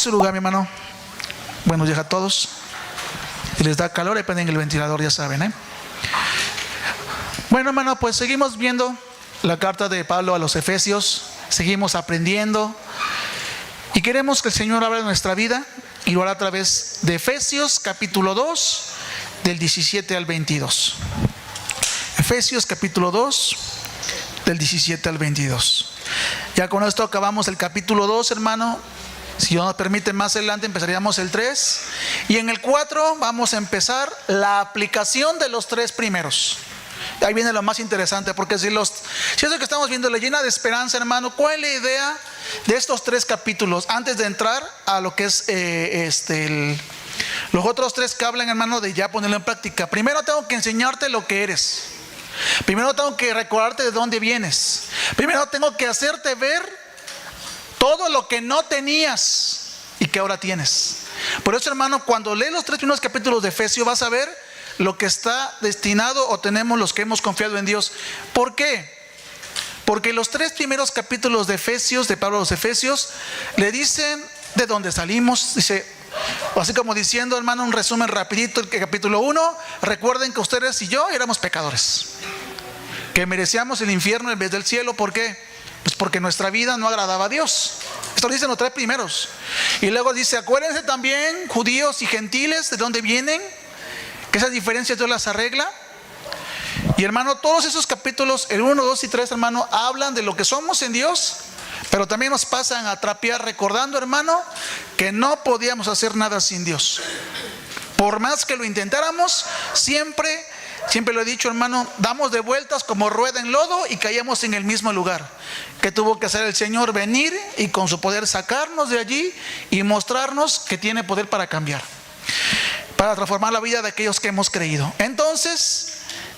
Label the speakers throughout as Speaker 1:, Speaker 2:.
Speaker 1: su lugar, mi hermano. Buenos días a todos. Si les da calor, ahí prenden el ventilador, ya saben, Bueno, hermano, pues seguimos viendo la carta de Pablo a los Efesios. Seguimos aprendiendo. Y queremos que el Señor abra nuestra vida. Y lo hará a través de Efesios capítulo 2, del 17 al 22. Efesios capítulo 2, del 17 al 22. Ya con esto acabamos el capítulo 2, hermano. Si Dios nos permite, más adelante empezaríamos el 3. Y en el 4 vamos a empezar la aplicación de los 3 primeros. Ahí viene lo más interesante, porque si eso que estamos viendo le llena de esperanza, hermano, ¿cuál es la idea de estos 3 capítulos? Antes de entrar a lo que es los otros 3 que hablan, hermano, de ya ponerlo en práctica. Primero tengo que enseñarte lo que eres. Primero tengo que recordarte de dónde vienes. Primero tengo que hacerte ver todo lo que no tenías y que ahora tienes. Por eso, hermano, cuando lees los 3 primeros capítulos de Efesios, vas a ver lo que está destinado o tenemos los que hemos confiado en Dios. ¿Por qué? Porque los 3 primeros capítulos de Efesios, de Pablo a los Efesios, le dicen de dónde salimos. Dice, así como diciendo, hermano, un resumen rapidito, el capítulo 1, recuerden que ustedes y yo éramos pecadores, que merecíamos el infierno en vez del cielo. ¿Por qué? Pues porque nuestra vida no agradaba a Dios. Esto lo dicen los 3 primeros. Y luego dice, acuérdense también, judíos y gentiles, de dónde vienen, que esas diferencias Dios las arregla. Y, hermano, todos esos capítulos, el 1, 2 y 3, hermano, hablan de lo que somos en Dios, pero también nos pasan a trapear recordando, hermano, que no podíamos hacer nada sin Dios. Por más que lo intentáramos, siempre lo he dicho, hermano, damos de vueltas como rueda en lodo y caíamos en el mismo lugar. Que tuvo que hacer el Señor venir y con su poder sacarnos de allí y mostrarnos que tiene poder para cambiar, para transformar la vida de aquellos que hemos creído. Entonces,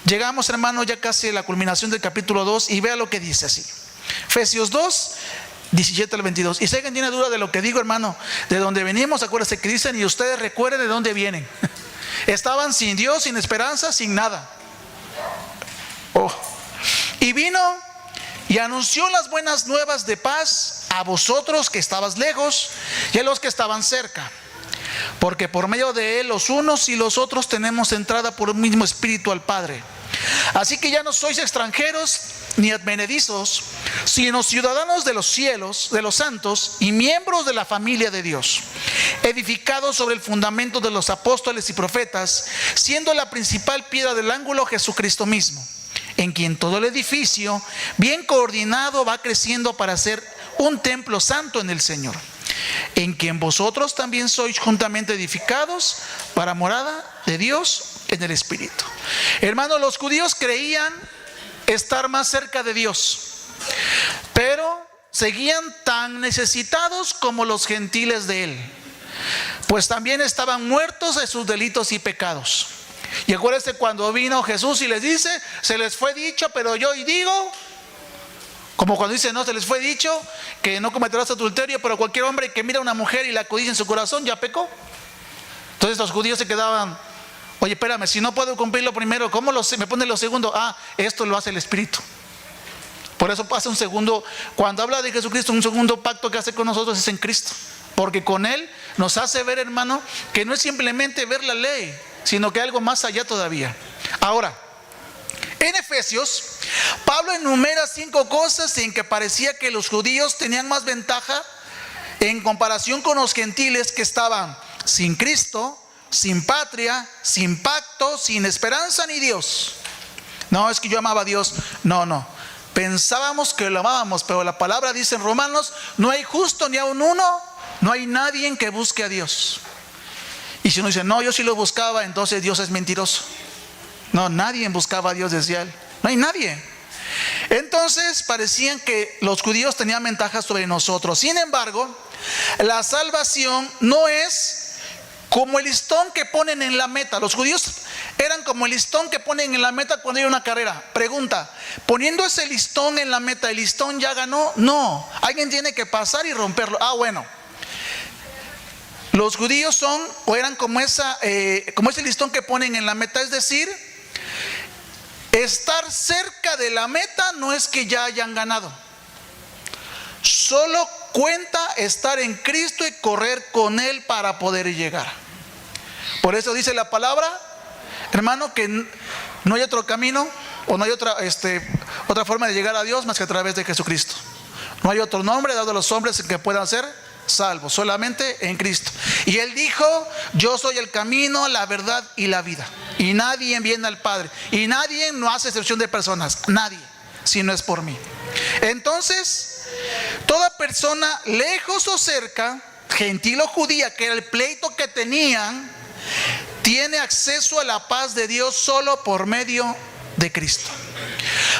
Speaker 1: llegamos, hermano, ya casi a la culminación del capítulo 2 y vea lo que dice así. Efesios 2, 17 al 22. Y si alguien tiene duda de lo que digo, hermano, de dónde venimos, acuérdense que dicen, y ustedes recuerden de dónde vienen. Estaban sin Dios, sin esperanza, sin nada. Y vino y anunció las buenas nuevas de paz a vosotros que estabas lejos y a los que estaban cerca. Porque por medio de él los unos y los otros tenemos entrada por un mismo espíritu al Padre. Así que ya no sois extranjeros ni advenedizos, sino ciudadanos de los cielos, de los santos y miembros de la familia de Dios, edificados sobre el fundamento de los apóstoles y profetas, siendo la principal piedra del ángulo Jesucristo mismo, en quien todo el edificio, bien coordinado, va creciendo para ser un templo santo en el Señor, en quien vosotros también sois juntamente edificados para morada de Dios en el Espíritu. Hermanos, los judíos creían estar más cerca de Dios, pero seguían tan necesitados como los gentiles de él, pues también estaban muertos de sus delitos y pecados. Y acuérdense cuando vino Jesús y les dice, se les fue dicho, pero yo y digo, como cuando dice, no, se les fue dicho que no cometerás adulterio, pero cualquier hombre que mira a una mujer y la codicia en su corazón ya pecó. Entonces los judíos se quedaban, oye, espérame, si no puedo cumplir lo primero, ¿cómo me pone lo segundo? Esto lo hace el Espíritu. Por eso pasa un segundo, cuando habla de Jesucristo, un segundo pacto que hace con nosotros es en Cristo. Porque con Él nos hace ver, hermano, que no es simplemente ver la ley, sino que hay algo más allá todavía. Ahora, en Efesios, Pablo enumera 5 cosas en que parecía que los judíos tenían más ventaja en comparación con los gentiles que estaban sin Cristo, sin patria, sin pacto, sin esperanza ni Dios. No, es que yo amaba a Dios. No. Pensábamos que lo amábamos, pero la palabra dice en Romanos, no hay justo ni aun uno, no hay nadie que busque a Dios. Y si uno dice, no, yo sí lo buscaba, entonces Dios es mentiroso. No, nadie buscaba a Dios, decía él. No hay nadie. Entonces parecían que los judíos tenían ventajas sobre nosotros. Sin embargo, la salvación no es como el listón que ponen en la meta. Los judíos eran como el listón que ponen en la meta cuando hay una carrera. Pregunta, poniendo ese listón en la meta, ¿el listón ya ganó? No, alguien tiene que pasar y romperlo. Bueno, los judíos son o eran como ese listón que ponen en la meta. Es decir, estar cerca de la meta no es que ya hayan ganado. Solo cuenta estar en Cristo y correr con Él para poder llegar. Por eso dice la palabra, hermano, que no hay otro camino o no hay otra forma de llegar a Dios más que a través de Jesucristo. No hay otro nombre dado a los hombres que puedan ser salvos, solamente en Cristo. Y Él dijo: yo soy el camino, la verdad y la vida, y nadie viene al Padre, y nadie, no hace excepción de personas, nadie, si no es por mí. Entonces, toda persona, lejos o cerca, gentil o judía, que era el pleito que tenían, tiene acceso a la paz de Dios solo por medio de Cristo.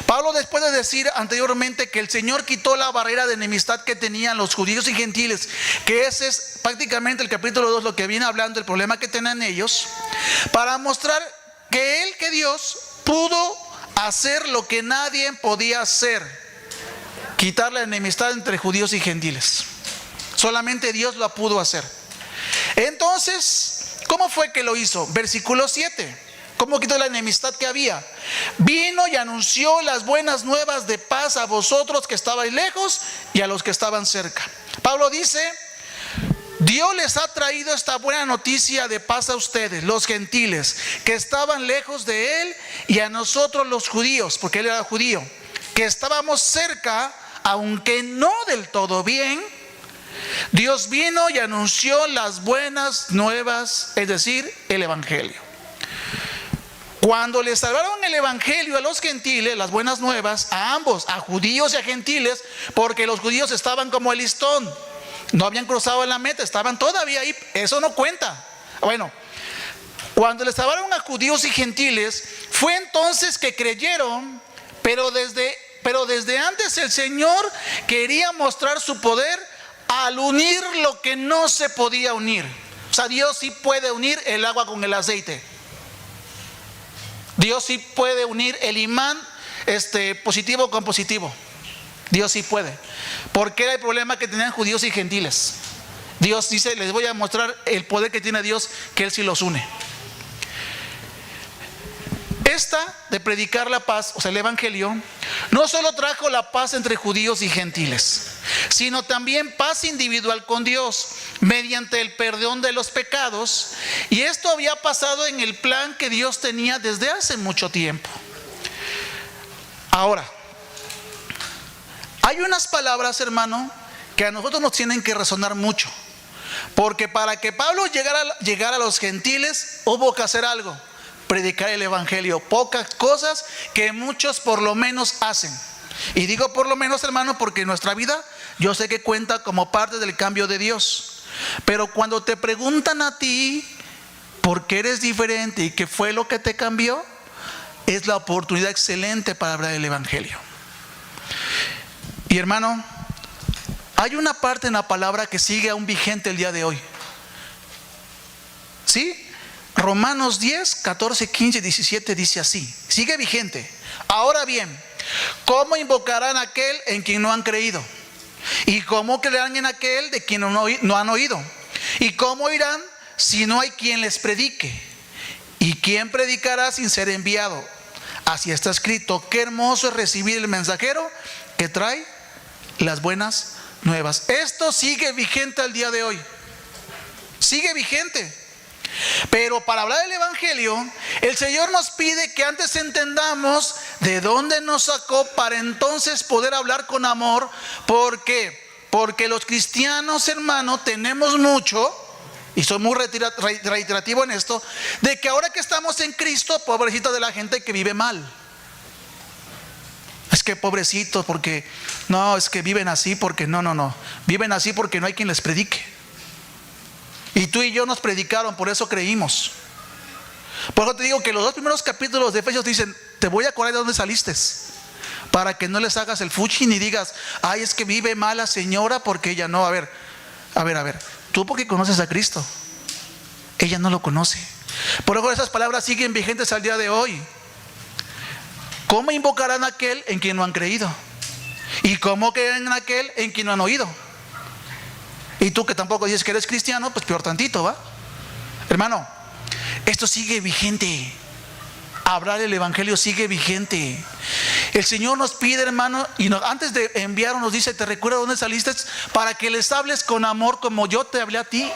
Speaker 1: Pablo, después de decir anteriormente que el Señor quitó la barrera de enemistad que tenían los judíos y gentiles, que ese es prácticamente el capítulo 2 lo que viene hablando, el problema que tenían ellos, para mostrar que Dios pudo hacer lo que nadie podía hacer: quitar la enemistad entre judíos y gentiles. Solamente Dios lo pudo hacer. Entonces, ¿cómo fue que lo hizo? Versículo 7. ¿Cómo quitó la enemistad que había? Vino y anunció las buenas nuevas de paz a vosotros que estabais lejos y a los que estaban cerca. Pablo dice: Dios les ha traído esta buena noticia de paz a ustedes, los gentiles, que estaban lejos de Él, y a nosotros los judíos, porque Él era judío, que estábamos cerca, aunque no del todo bien. Dios vino y anunció las buenas nuevas, es decir, el Evangelio. Cuando les hablaron el Evangelio a los gentiles, las buenas nuevas, a ambos, a judíos y a gentiles, porque los judíos estaban como el listón, no habían cruzado la meta, estaban todavía ahí, eso no cuenta. Bueno, cuando les hablaron a judíos y gentiles, fue entonces que creyeron, pero desde antes el Señor quería mostrar su poder al unir lo que no se podía unir. O sea, Dios sí puede unir el agua con el aceite. Dios sí puede unir el imán positivo con positivo. Dios sí puede. Porque era el problema que tenían judíos y gentiles. Dios dice: les voy a mostrar el poder que tiene Dios, que Él sí los une. Esta de predicar la paz, o sea, el Evangelio, no solo trajo la paz entre judíos y gentiles, sino también paz individual con Dios, mediante el perdón de los pecados. Y esto había pasado en el plan que Dios tenía desde hace mucho tiempo. Ahora, hay unas palabras, hermano, que a nosotros nos tienen que resonar mucho, porque para que Pablo llegara a los gentiles, hubo que hacer algo: predicar el Evangelio. Pocas cosas que muchos por lo menos hacen. Y digo por lo menos, hermano, porque nuestra vida, yo sé que cuenta como parte del cambio de Dios. Pero cuando te preguntan a ti por qué eres diferente y qué fue lo que te cambió, es la oportunidad excelente para hablar del Evangelio. Y hermano, hay una parte en la palabra que sigue aún vigente el día de hoy. ¿Sí? Romanos 10, 14, 15, 17 dice así, sigue vigente. Ahora bien, ¿cómo invocarán a aquel en quien no han creído? ¿Y cómo creerán en aquel de quien no han oído? ¿Y cómo oirán si no hay quien les predique? ¿Y quién predicará sin ser enviado? Así está escrito: qué hermoso es recibir el mensajero que trae las buenas nuevas. Esto sigue vigente al día de hoy. Sigue vigente. Pero para hablar del Evangelio, el Señor nos pide que antes entendamos de dónde nos sacó, para entonces poder hablar con amor. ¿Por qué? Porque los cristianos, hermano, tenemos mucho, y soy muy reiterativo en esto, de que ahora que estamos en Cristo, pobrecito de la gente que vive mal. Es que pobrecitos, porque no, es que viven así porque no, viven así porque no hay quien les predique. Y tú y yo nos predicaron, por eso creímos. Por eso te digo que los 2 primeros capítulos de Efesios dicen: te voy a acordar de dónde saliste, para que no les hagas el fuchi ni digas: ay, es que vive mal la señora porque ella no. A ver, tú porque conoces a Cristo, ella no lo conoce. Por eso esas palabras siguen vigentes al día de hoy. ¿Cómo invocarán a aquel en quien no han creído? ¿Y cómo creerán en aquel en quien no han oído? Y tú que tampoco dices que eres cristiano, pues peor tantito, ¿va? Hermano, esto sigue vigente. Hablar el Evangelio sigue vigente. El Señor nos pide, hermano, y antes de enviarnos nos dice: te recuerdo dónde saliste, para que les hables con amor como yo te hablé a ti.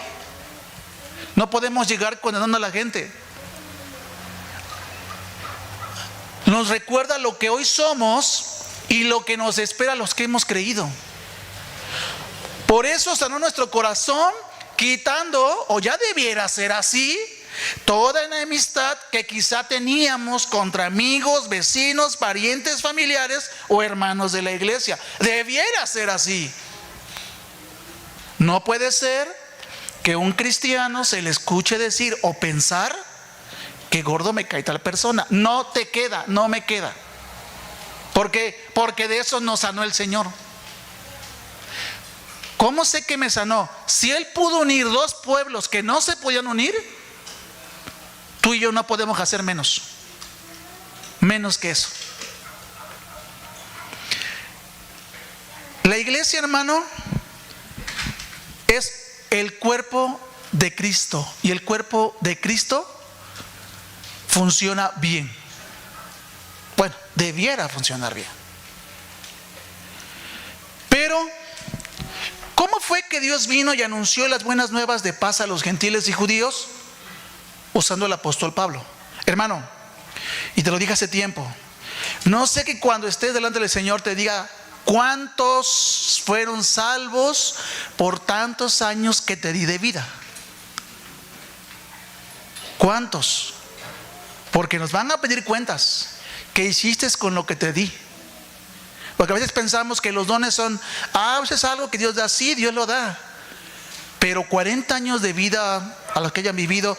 Speaker 1: No podemos llegar condenando a la gente. Nos recuerda lo que hoy somos y lo que nos espera a los que hemos creído. Por eso sanó nuestro corazón, quitando, o ya debiera ser así, toda enemistad que quizá teníamos contra amigos, vecinos, parientes, familiares o hermanos de la iglesia. Debiera ser así. No puede ser que un cristiano se le escuche decir o pensar: que gordo me cae tal persona. No te queda, no me queda. ¿Por qué? Porque de eso nos sanó el Señor. ¿Cómo sé que me sanó? Si Él pudo unir dos pueblos que no se podían unir, tú y yo no podemos hacer menos que eso. La iglesia, hermano, es el cuerpo de Cristo, y el cuerpo de Cristo funciona bien. Bueno, debiera funcionar bien. Pero ¿cómo fue que Dios vino y anunció las buenas nuevas de paz a los gentiles y judíos? Usando el apóstol Pablo. Hermano, y te lo dije hace tiempo, no sé que cuando estés delante del Señor te diga: ¿cuántos fueron salvos por tantos años que te di de vida? ¿Cuántos? Porque nos van a pedir cuentas. ¿Qué hiciste con lo que te di? Porque a veces pensamos que los dones son: pues es algo que Dios da. Sí, Dios lo da. Pero 40 años de vida a los que hayan vivido,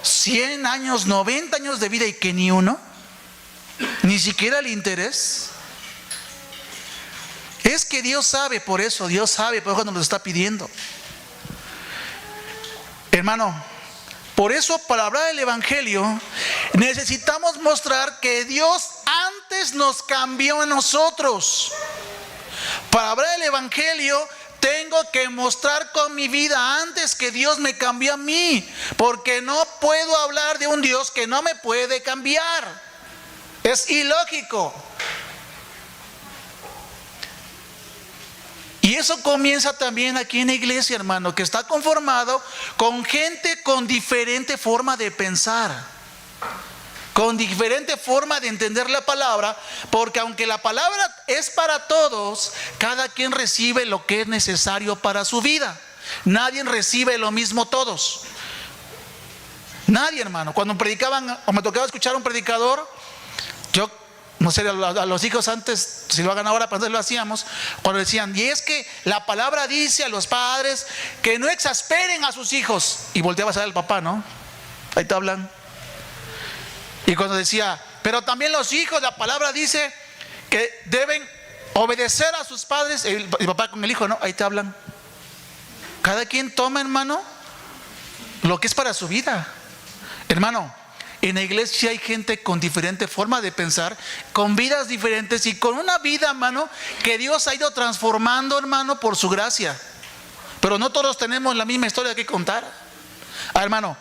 Speaker 1: 100 años, 90 años de vida, y que ni uno, ni siquiera el interés. Es que Dios sabe, por eso nos lo está pidiendo. Hermano, por eso, para hablar del Evangelio, necesitamos mostrar que Dios antes nos cambió a nosotros. Para hablar del Evangelio, tengo que mostrar con mi vida antes que Dios me cambió a mí. Porque no puedo hablar de un Dios que no me puede cambiar. Es ilógico. Y eso comienza también aquí en la iglesia, hermano, que está conformado con gente con diferente forma de pensar, con diferente forma de entender la palabra, porque aunque la palabra es para todos, cada quien recibe lo que es necesario para su vida. Nadie recibe lo mismo todos. Nadie, hermano. Cuando predicaban, o me tocaba escuchar a un predicador, yo no sé, a los hijos antes, si lo hagan ahora, pues lo hacíamos, cuando decían: y es que la palabra dice a los padres que no exasperen a sus hijos. Y volteabas a ver al papá, ¿no? Ahí te hablan. Y cuando decía: pero también los hijos, la palabra dice que deben obedecer a sus padres. El papá con el hijo, ¿no? Ahí te hablan. Cada quien toma, hermano, lo que es para su vida. Hermano, en la iglesia hay gente con diferente forma de pensar, con vidas diferentes y con una vida, hermano, que Dios ha ido transformando, hermano, por su gracia. Pero no todos tenemos la misma historia que contar. Hermano,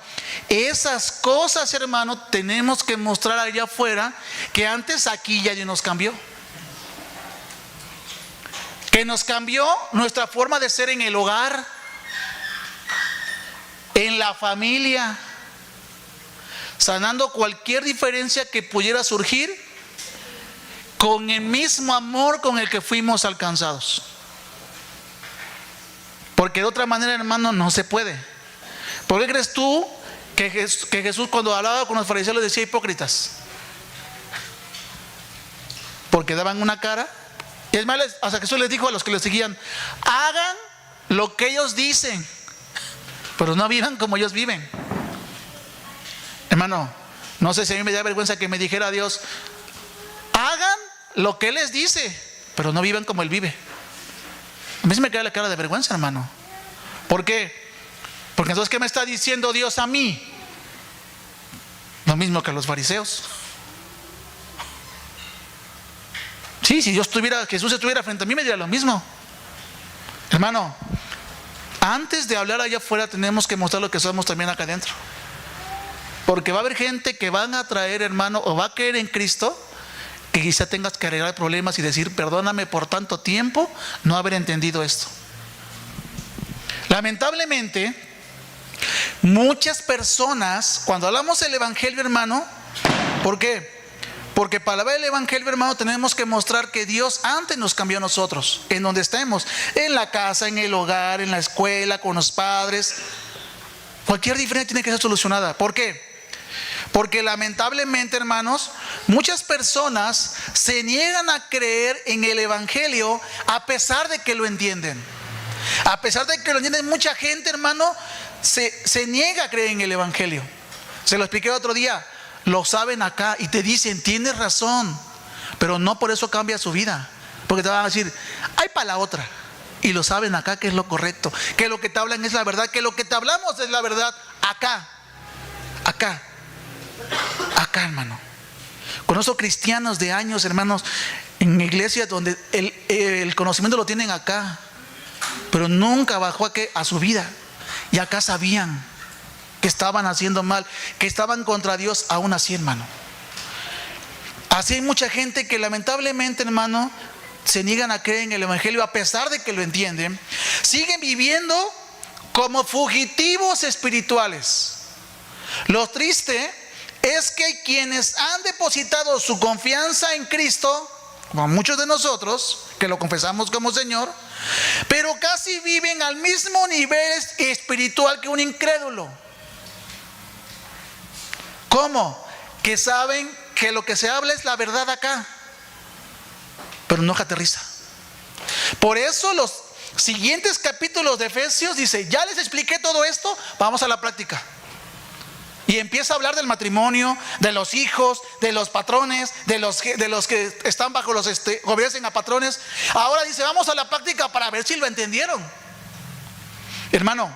Speaker 1: esas cosas, hermano, tenemos que mostrar allá afuera, que antes aquí ya Dios nos cambió. Que nos cambió nuestra forma de ser en el hogar, en la familia, sanando cualquier diferencia que pudiera surgir con el mismo amor con el que fuimos alcanzados. Porque de otra manera, hermano, no se puede. ¿Por qué crees tú que Jesús, cuando hablaba con los fariseos, les decía hipócritas? Porque daban una cara. Y es más, hasta Jesús les dijo a los que les seguían: hagan lo que ellos dicen, pero no vivan como ellos viven. Hermano, no sé si a mí me da vergüenza que me dijera Dios: hagan lo que Él les dice, pero no vivan como Él vive. A mí se me cae la cara de vergüenza, hermano. ¿Por qué? Porque entonces, ¿qué me está diciendo Dios a mí? Lo mismo que a los fariseos. Sí, si Jesús estuviera frente a mí, me diría lo mismo. Hermano, antes de hablar allá afuera, tenemos que mostrar lo que somos también acá adentro. Porque va a haber gente que van a traer, hermano, o va a creer en Cristo que quizá tengas que arreglar problemas y decir: perdóname por tanto tiempo no haber entendido esto. Lamentablemente, muchas personas, cuando hablamos del Evangelio, hermano, ¿por qué? Porque para ver el Evangelio, hermano, tenemos que mostrar que Dios antes nos cambió a nosotros, en donde estemos, en la casa, en el hogar, en la escuela, con los padres. Cualquier diferencia tiene que ser solucionada. ¿Por qué? Porque lamentablemente, hermanos, muchas personas se niegan a creer en el Evangelio a pesar de que lo entienden. A pesar de que lo entienden, mucha gente, hermano, se niega a creer en el Evangelio. Se lo expliqué el otro día. Lo saben acá y te dicen: tienes razón, pero no por eso cambia su vida, porque te van a decir: hay para la otra. Y lo saben acá que es lo correcto, que lo que te hablan es la verdad, que lo que te hablamos es la verdad acá, hermano. Conozco cristianos de años, hermanos, en iglesias donde el conocimiento lo tienen acá, pero nunca bajó a su vida. Y acá sabían que estaban haciendo mal, que estaban contra Dios, aún así, hermano. Así hay mucha gente que lamentablemente, hermano, se niegan a creer en el Evangelio a pesar de que lo entienden. Siguen viviendo como fugitivos espirituales. Lo triste es que hay quienes han depositado su confianza en Cristo, como muchos de nosotros que lo confesamos como Señor, pero casi viven al mismo nivel espiritual que un incrédulo. ¿Cómo? Que saben que lo que se habla es la verdad acá, pero no aterriza. Por eso los siguientes capítulos de Efesios dice: ya les expliqué todo esto, vamos a la práctica. Y empieza a hablar del matrimonio, de los hijos, de los patrones, de los que están bajo los obedecen a patrones. Ahora dice: vamos a la práctica para ver si lo entendieron. Hermano,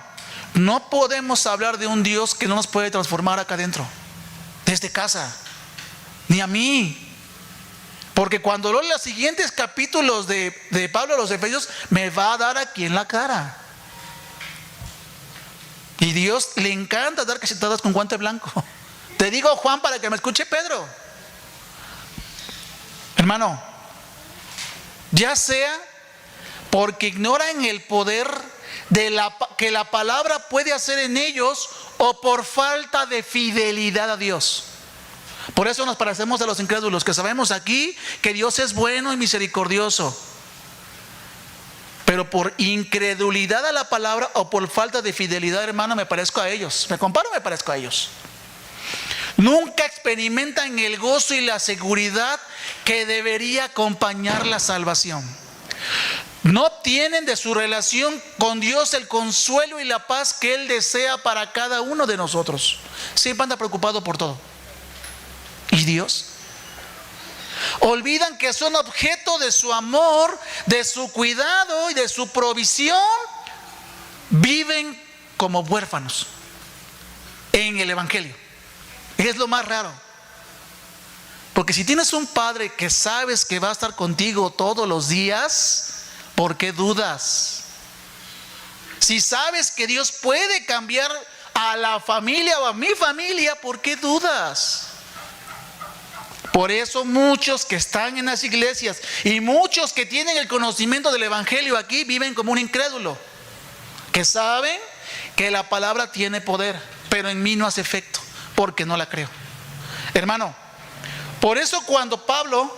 Speaker 1: no podemos hablar de un Dios que no nos puede transformar acá adentro, desde casa, ni a mí. Porque cuando leo los siguientes capítulos de Pablo a los Efesios, me va a dar aquí en la cara. Y Dios le encanta dar cachetadas con guante blanco. Te digo, Juan, para que me escuche Pedro. Hermano, ya sea porque ignoran el poder que la palabra puede hacer en ellos, o por falta de fidelidad a Dios. Por eso nos parecemos a los incrédulos, que sabemos aquí que Dios es bueno y misericordioso, pero por incredulidad a la palabra o por falta de fidelidad, hermano, me parezco a ellos. Me comparo, me parezco a ellos. Nunca experimentan el gozo y la seguridad que debería acompañar la salvación. No obtienen de su relación con Dios el consuelo y la paz que Él desea para cada uno de nosotros. Siempre anda preocupado por todo. ¿Y Dios? Olvidan que son objeto de su amor, de su cuidado y de su provisión. Viven como huérfanos en el Evangelio. Es lo más raro. Porque si tienes un padre que sabes que va a estar contigo todos los días, ¿por qué dudas? Si sabes que Dios puede cambiar a la familia o a mi familia, ¿por qué dudas? Por eso muchos que están en las iglesias y muchos que tienen el conocimiento del Evangelio aquí viven como un incrédulo, que saben que la palabra tiene poder, pero en mí no hace efecto porque no la creo. Hermano, por eso cuando Pablo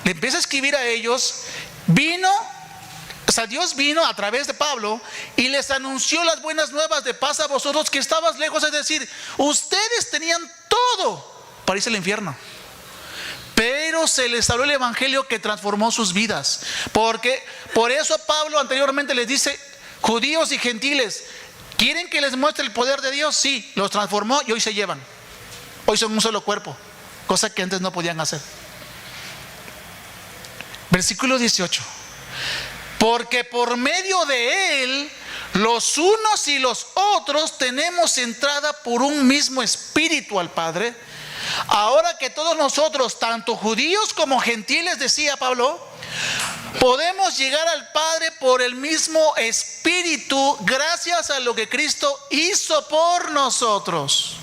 Speaker 1: le empieza a escribir a ellos, Dios vino a través de Pablo y les anunció las buenas nuevas de paz a vosotros que estabas lejos. Es decir, ustedes tenían todo para irse al infierno, pero se les habló el Evangelio que transformó sus vidas. Porque por eso Pablo anteriormente les dice: judíos y gentiles, ¿quieren que les muestre el poder de Dios? Sí, los transformó y hoy se llevan. Hoy son un solo cuerpo, cosa que antes no podían hacer. Versículo 18. Porque por medio de Él, los unos y los otros tenemos entrada por un mismo espíritu al Padre. Ahora que todos nosotros, tanto judíos como gentiles, decía Pablo, podemos llegar al Padre por el mismo espíritu, gracias a lo que Cristo hizo por nosotros.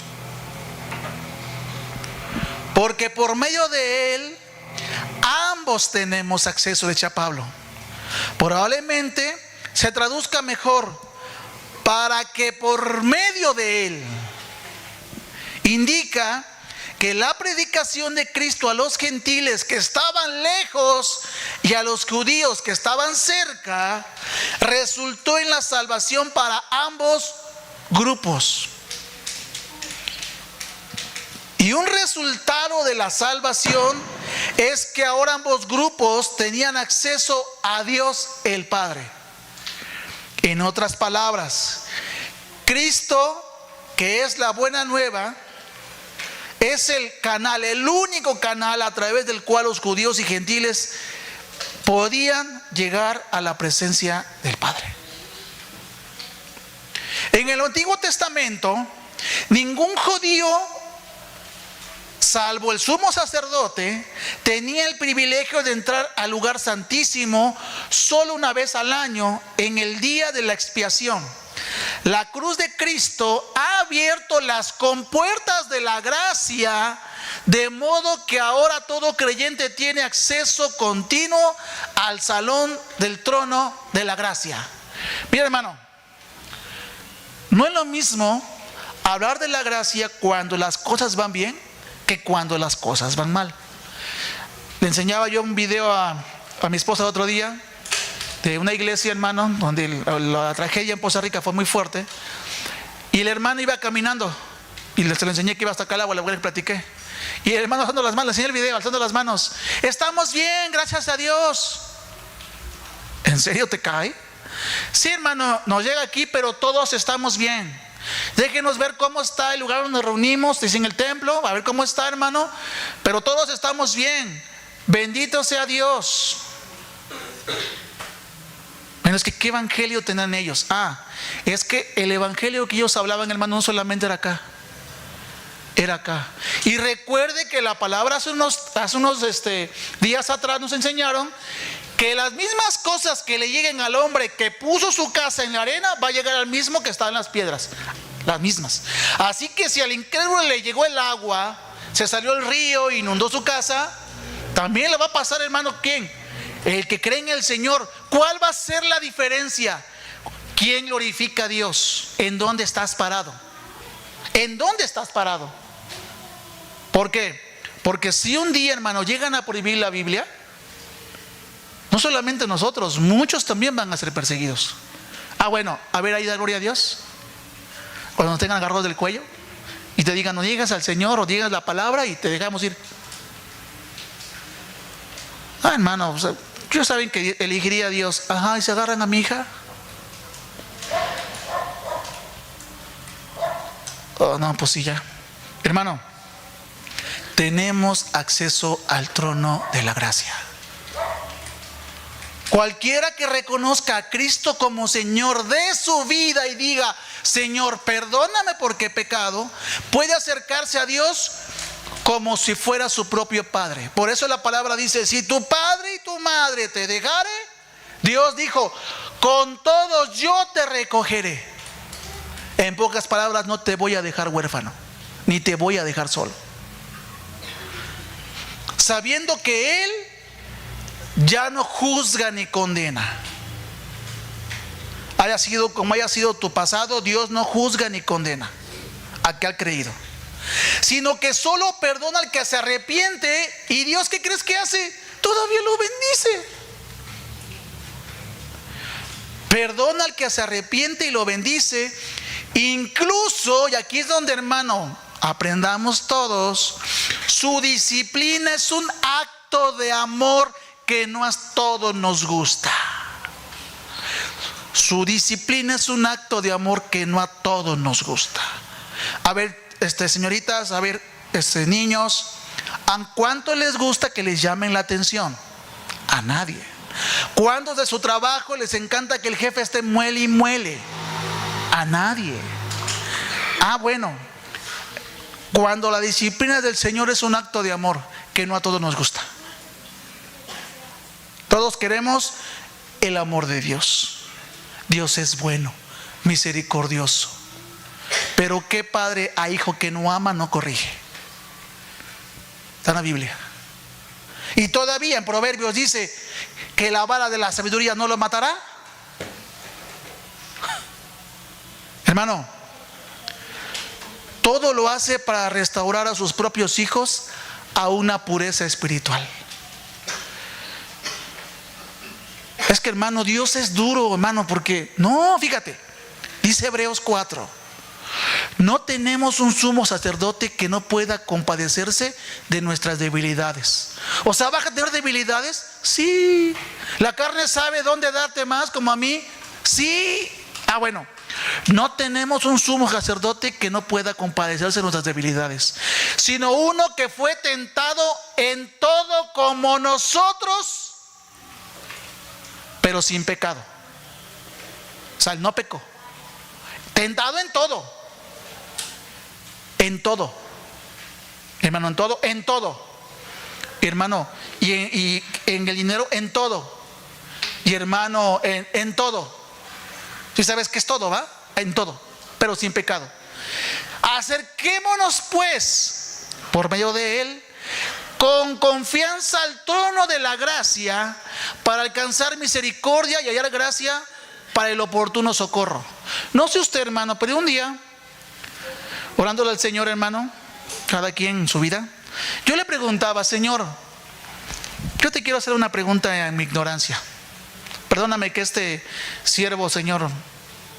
Speaker 1: Porque por medio de Él ambos tenemos acceso, decía Pablo. Probablemente se traduzca mejor, para que por medio de él. Indica que la predicación de Cristo a los gentiles que estaban lejos y a los judíos que estaban cerca resultó en la salvación para ambos grupos. Y un resultado de la salvación es que ahora ambos grupos tenían acceso a Dios el Padre. En otras palabras, Cristo, que es la buena nueva, es el canal, el único canal a través del cual los judíos y gentiles podían llegar a la presencia del Padre. En el Antiguo Testamento, ningún judío, salvo el sumo sacerdote, tenía el privilegio de entrar al lugar santísimo solo una vez al año, en el día de la expiación. La cruz de Cristo ha abierto las compuertas de la gracia, de modo que ahora todo creyente tiene acceso continuo al salón del trono de la gracia. Mira, hermano, no es lo mismo hablar de la gracia cuando las cosas van bien que cuando las cosas van mal. Le enseñaba yo un video a mi esposa el otro día de una iglesia, hermano, donde la tragedia en Poza Rica fue muy fuerte, y el hermano iba caminando, y se lo enseñé que iba hasta acá al agua, la que platiqué, y el hermano alzando las manos, le enseñé el video, alzando las manos: estamos bien, gracias a Dios. ¿En serio te cae? Sí, hermano, nos llega aquí, pero todos estamos bien. Déjenos ver cómo está el lugar donde nos reunimos, dicen el templo, a ver cómo está, hermano, pero todos estamos bien. Bendito sea Dios. Bueno, es que ¿qué evangelio tenían ellos? Es que el evangelio que ellos hablaban, hermano, no solamente era acá, era acá. Y recuerde que la palabra hace unos días atrás nos enseñaron que las mismas cosas que le lleguen al hombre que puso su casa en la arena, va a llegar al mismo que está en las piedras, las mismas. Así que si al incrédulo le llegó el agua, se salió el río, inundó su casa, también le va a pasar, hermano, ¿quién? El que cree en el Señor. ¿Cuál va a ser la diferencia? ¿Quién glorifica a Dios? ¿En dónde estás parado? ¿En dónde estás parado? ¿Por qué? Porque si un día, hermano, llegan a prohibir la Biblia, no solamente nosotros, muchos también van a ser perseguidos. Bueno, a ver, ahí da gloria a Dios. Cuando nos tengan agarrados del cuello y te digan: no llegas al Señor, o digas la palabra y te dejamos ir. Hermano, o sea, ellos saben que elegiría a Dios. Y se agarran a mi hija. No, pues sí, ya. Hermano, tenemos acceso al trono de la gracia. Cualquiera que reconozca a Cristo como Señor de su vida y diga: Señor, perdóname porque he pecado, puede acercarse a Dios como si fuera su propio padre. Por eso la palabra dice: si tu padre y tu madre te dejare, Dios dijo: con todos yo te recogeré. En pocas palabras, no te voy a dejar huérfano, ni te voy a dejar solo. Sabiendo que Él ya no juzga ni condena. Haya sido como haya sido tu pasado, Dios no juzga ni condena al que ha creído, sino que solo perdona al que se arrepiente. Y Dios, ¿qué crees que hace? Todavía lo bendice. Perdona al que se arrepiente y lo bendice. Incluso, y aquí es donde, hermano, aprendamos todos, su disciplina es un acto de amor que no a todos nos gusta. Su disciplina es un acto de amor que no a todos nos gusta. A ver, señoritas, a ver, niños, ¿a cuánto les gusta que les llamen la atención? A nadie. ¿Cuántos de su trabajo les encanta que el jefe esté muele y muele? A nadie. Bueno, cuando la disciplina del Señor es un acto de amor que no a todos nos gusta. Todos queremos el amor de Dios. Dios es bueno, misericordioso. Pero ¿qué padre a hijo que no ama no corrige? Está en la Biblia. Y todavía en Proverbios dice que la vara de la sabiduría no lo matará. Hermano, todo lo hace para restaurar a sus propios hijos a una pureza espiritual. Es que, hermano, Dios es duro, hermano, porque no, fíjate, dice Hebreos 4: no tenemos un sumo sacerdote que no pueda compadecerse de nuestras debilidades. O sea, ¿vas a tener debilidades? Sí. ¿La carne sabe dónde darte más, como a mí? Sí. Bueno, no tenemos un sumo sacerdote que no pueda compadecerse de nuestras debilidades, sino uno que fue tentado en todo como nosotros, pero sin pecado. O sea, él no pecó. Tentado en todo. En todo. Hermano, en todo. Hermano, y en el dinero, en todo. Y hermano, en todo. ¿Sí sabes qué es todo, va? En todo, pero sin pecado. Acerquémonos pues, por medio de él, con confianza al trono de la gracia, para alcanzar misericordia y hallar gracia para el oportuno socorro. No sé usted, hermano, pero un día, orándole al Señor, hermano, cada quien en su vida, yo le preguntaba: Señor, yo te quiero hacer una pregunta en mi ignorancia. Perdóname que este siervo, Señor,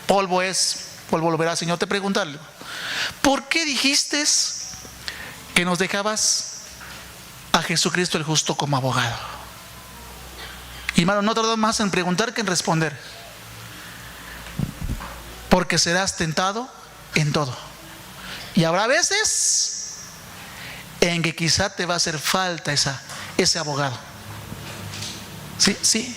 Speaker 1: polvo es, polvo lo verá, Señor. Te preguntarle: ¿por qué dijiste que nos dejabas a Jesucristo el justo como abogado? Y, hermano, no tardó más en preguntar que en responder: porque serás tentado en todo, y habrá veces en que quizá te va a hacer falta ese abogado. Sí.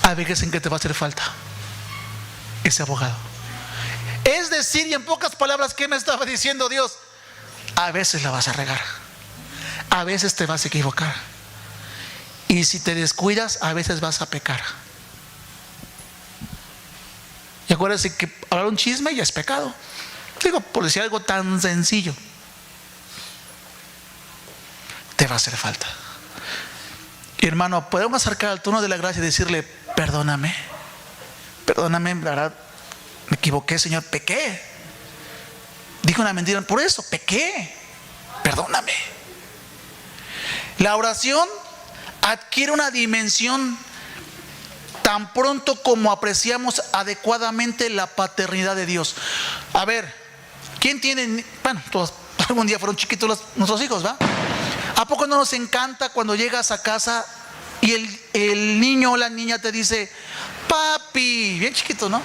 Speaker 1: Hay veces en que te va a hacer falta ese abogado. Es decir, y en pocas palabras, ¿qué me estaba diciendo Dios? A veces la vas a regar, a veces te vas a equivocar, y si te descuidas, a veces vas a pecar. Y acuérdense que hablar un chisme ya es pecado. Digo, por decir algo tan sencillo, te va a hacer falta. Y, hermano, podemos acercar al trono de la gracia y decirle: perdóname, la verdad, me equivoqué, Señor, pequé, dije una mentira, por eso pequé, perdóname. La oración adquiere una dimensión tan pronto como apreciamos adecuadamente la paternidad de Dios. A ver, ¿quién tiene? Bueno, todos algún día fueron chiquitos nuestros hijos, ¿va? ¿A poco no nos encanta cuando llegas a casa y el niño o la niña te dice: papi, bien chiquito, ¿no?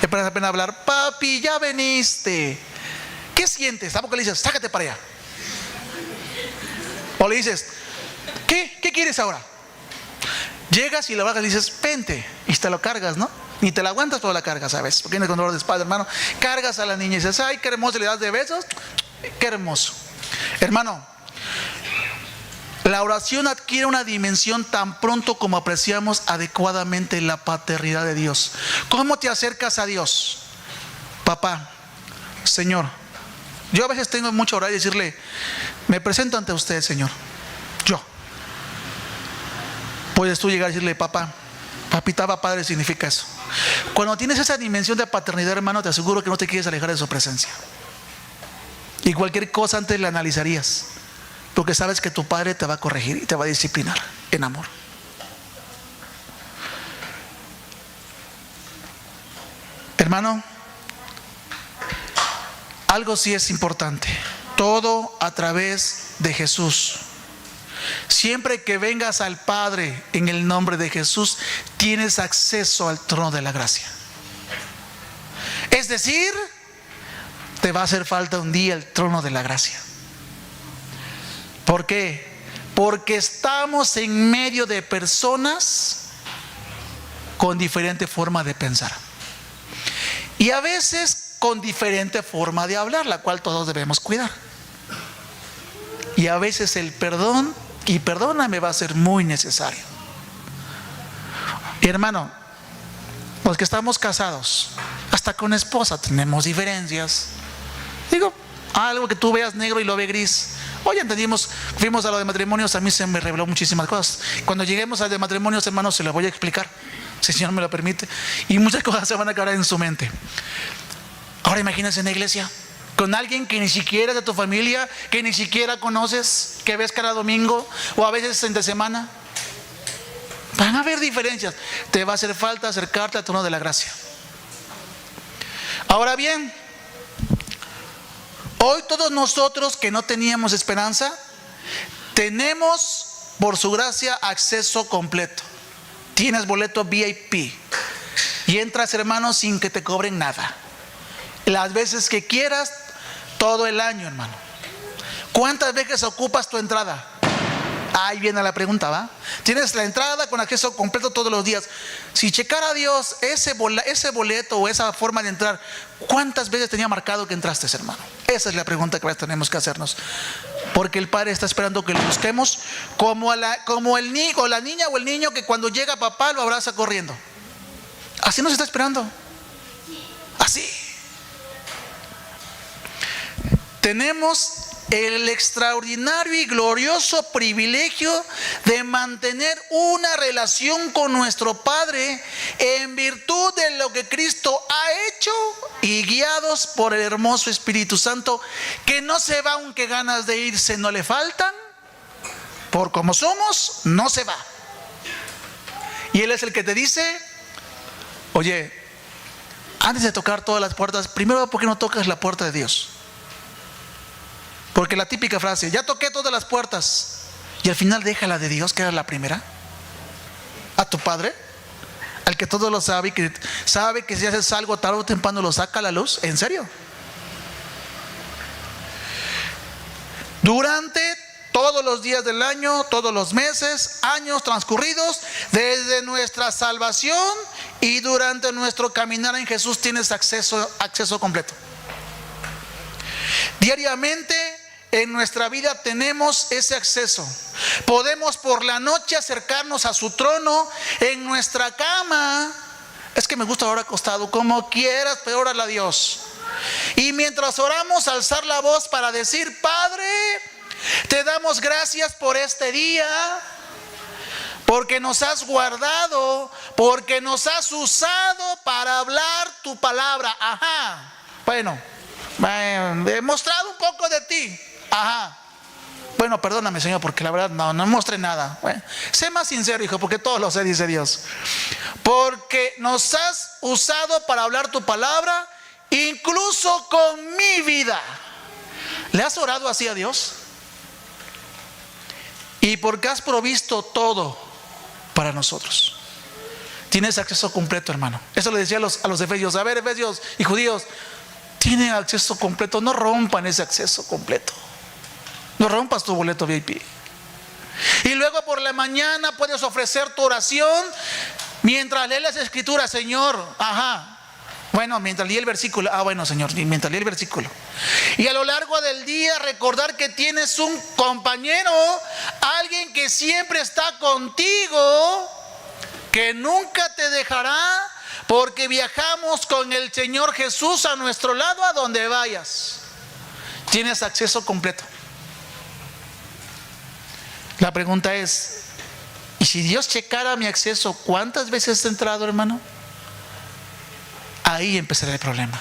Speaker 1: Te parece la pena hablar: papi, ya veniste. ¿Qué sientes? ¿A poco le dices: sácate para allá? O le dices: ¿qué quieres ahora? Llegas y le bajas y dices: vente, y te lo cargas, ¿no? Ni te la aguantas, pero la cargas, ¿sabes? Porque tienes con dolor de espalda, hermano. Cargas a la niña y dices: ay, qué hermoso, le das de besos, qué hermoso. Hermano, la oración adquiere una dimensión tan pronto como apreciamos adecuadamente la paternidad de Dios. ¿Cómo te acercas a Dios? Papá, Señor. Yo a veces tengo mucho orar y decirle: me presento ante usted, Señor. Yo. Puedes tú llegar y decirle: papá, papita, padre, significa eso. Cuando tienes esa dimensión de paternidad, hermano, te aseguro que no te quieres alejar de su presencia. Y cualquier cosa antes la analizarías, porque sabes que tu padre te va a corregir y te va a disciplinar en amor. Hermano, algo sí es importante: todo a través de Jesús. Siempre que vengas al Padre en el nombre de Jesús, tienes acceso al trono de la gracia. Es decir, te va a hacer falta un día el trono de la gracia. ¿Por qué? Porque estamos en medio de personas con diferente forma de pensar, y a veces con diferente forma de hablar, la cual todos debemos cuidar. Y a veces el perdón, y perdóname, va a ser muy necesario. Y, hermano, los que estamos casados, hasta con esposa tenemos diferencias. Digo, algo que tú veas negro y lo ve gris. Hoy entendimos, fuimos a lo de matrimonios, a mí se me reveló muchísimas cosas. Cuando lleguemos al de matrimonios, hermanos, se lo voy a explicar, si el Señor me lo permite, y muchas cosas se van a quedar en su mente. Ahora imagínense en la iglesia, con alguien que ni siquiera es de tu familia, que ni siquiera conoces, que ves cada domingo o a veces entre semana. Van a haber diferencias. Te va a hacer falta acercarte al trono de la gracia. Ahora bien, hoy todos nosotros que no teníamos esperanza, tenemos por su gracia acceso completo. Tienes boleto VIP y entras, hermano, sin que te cobren nada, las veces que quieras, todo el año, hermano. ¿Cuántas veces ocupas tu entrada? Ahí viene la pregunta, ¿va? Tienes la entrada con acceso completo todos los días. Si checara Dios ese boleto o esa forma de entrar, ¿cuántas veces tenía marcado que entraste, hermano? Esa es la pregunta que tenemos que hacernos. Porque el Padre está esperando que lo busquemos como el niño, o la niña o el niño que cuando llega papá lo abraza corriendo. Así nos está esperando. Así. Tenemos el extraordinario y glorioso privilegio de mantener una relación con nuestro Padre en virtud de lo que Cristo ha hecho y guiados por el hermoso Espíritu Santo, que no se va aunque ganas de irse no le faltan, por como somos, no se va. Y Él es el que te dice: oye, antes de tocar todas las puertas, primero, ¿por qué no tocas la puerta de Dios? Porque la típica frase, ya toqué todas las puertas, y al final deja la de Dios, que era la primera. A tu Padre, al que todo lo sabe y que sabe que si haces algo tarde o temprano lo saca a la luz. ¿En serio? Durante todos los días del año, todos los meses, años transcurridos, desde nuestra salvación y durante nuestro caminar en Jesús, tienes acceso completo. Diariamente en nuestra vida tenemos ese acceso. Podemos por la noche acercarnos a su trono en nuestra cama. Es que me gusta orar acostado, como quieras, pero órale a Dios. Y mientras oramos, alzar la voz para decir: Padre, te damos gracias por este día, porque nos has guardado, porque nos has usado para hablar tu palabra. Ajá, bueno, he mostrado un poco de ti. Ajá. Bueno, perdóname, Señor, porque la verdad no mostré nada. Bueno, sé más sincero, hijo, porque todo lo sé, dice Dios. Porque nos has usado para hablar tu palabra, incluso con mi vida. ¿Le has orado así a Dios? Y porque has provisto todo para nosotros. Tienes acceso completo, hermano. Eso le decía a los efesios. A ver, efesios y judíos, tienen acceso completo. No rompan ese acceso completo. No rompas tu boleto VIP. Y luego por la mañana puedes ofrecer tu oración mientras lees las escrituras. Señor, ajá, bueno, mientras leí el versículo. Bueno, Señor, mientras leí el versículo. Y a lo largo del día recordar que tienes un compañero, alguien que siempre está contigo, que nunca te dejará, porque viajamos con el Señor Jesús a nuestro lado a donde vayas. Tienes acceso completo. La pregunta es: ¿y si Dios checara mi acceso, cuántas veces he entrado, hermano? Ahí empezará el problema.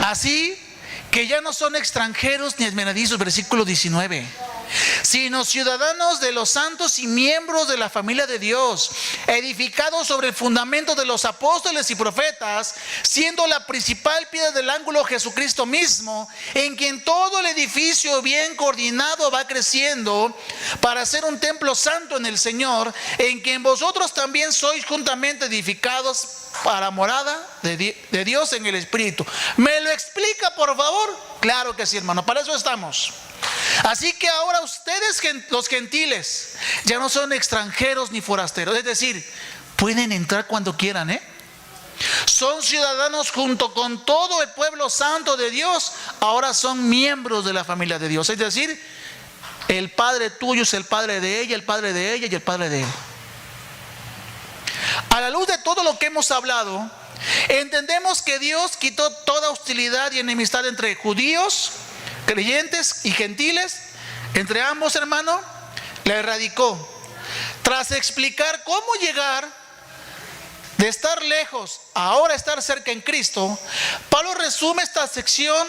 Speaker 1: Así que ya no son extranjeros ni esmeradizos, versículo 19, sino ciudadanos de los santos y miembros de la familia de Dios, edificados sobre el fundamento de los apóstoles y profetas, siendo la principal piedra del ángulo Jesucristo mismo, en quien todo el edificio bien coordinado va creciendo para ser un templo santo en el Señor, en quien vosotros también sois juntamente edificados para morada de Dios en el Espíritu. ¿Me lo explica, por favor? Claro que sí, hermano, para eso estamos. Así que ahora ustedes, los gentiles, ya no son extranjeros ni forasteros, es decir, pueden entrar cuando quieran, Son ciudadanos junto con todo el pueblo santo de Dios. Ahora son miembros de la familia de Dios, es decir, el padre tuyo es el padre de ella, el padre de ella y el padre de él. A la luz de todo lo que hemos hablado, Entendemos que Dios quitó toda hostilidad y enemistad entre judíos, creyentes y gentiles. Entre ambos, hermano, la erradicó. Tras explicar cómo llegar de estar lejos a ahora estar cerca en Cristo, Pablo resume esta sección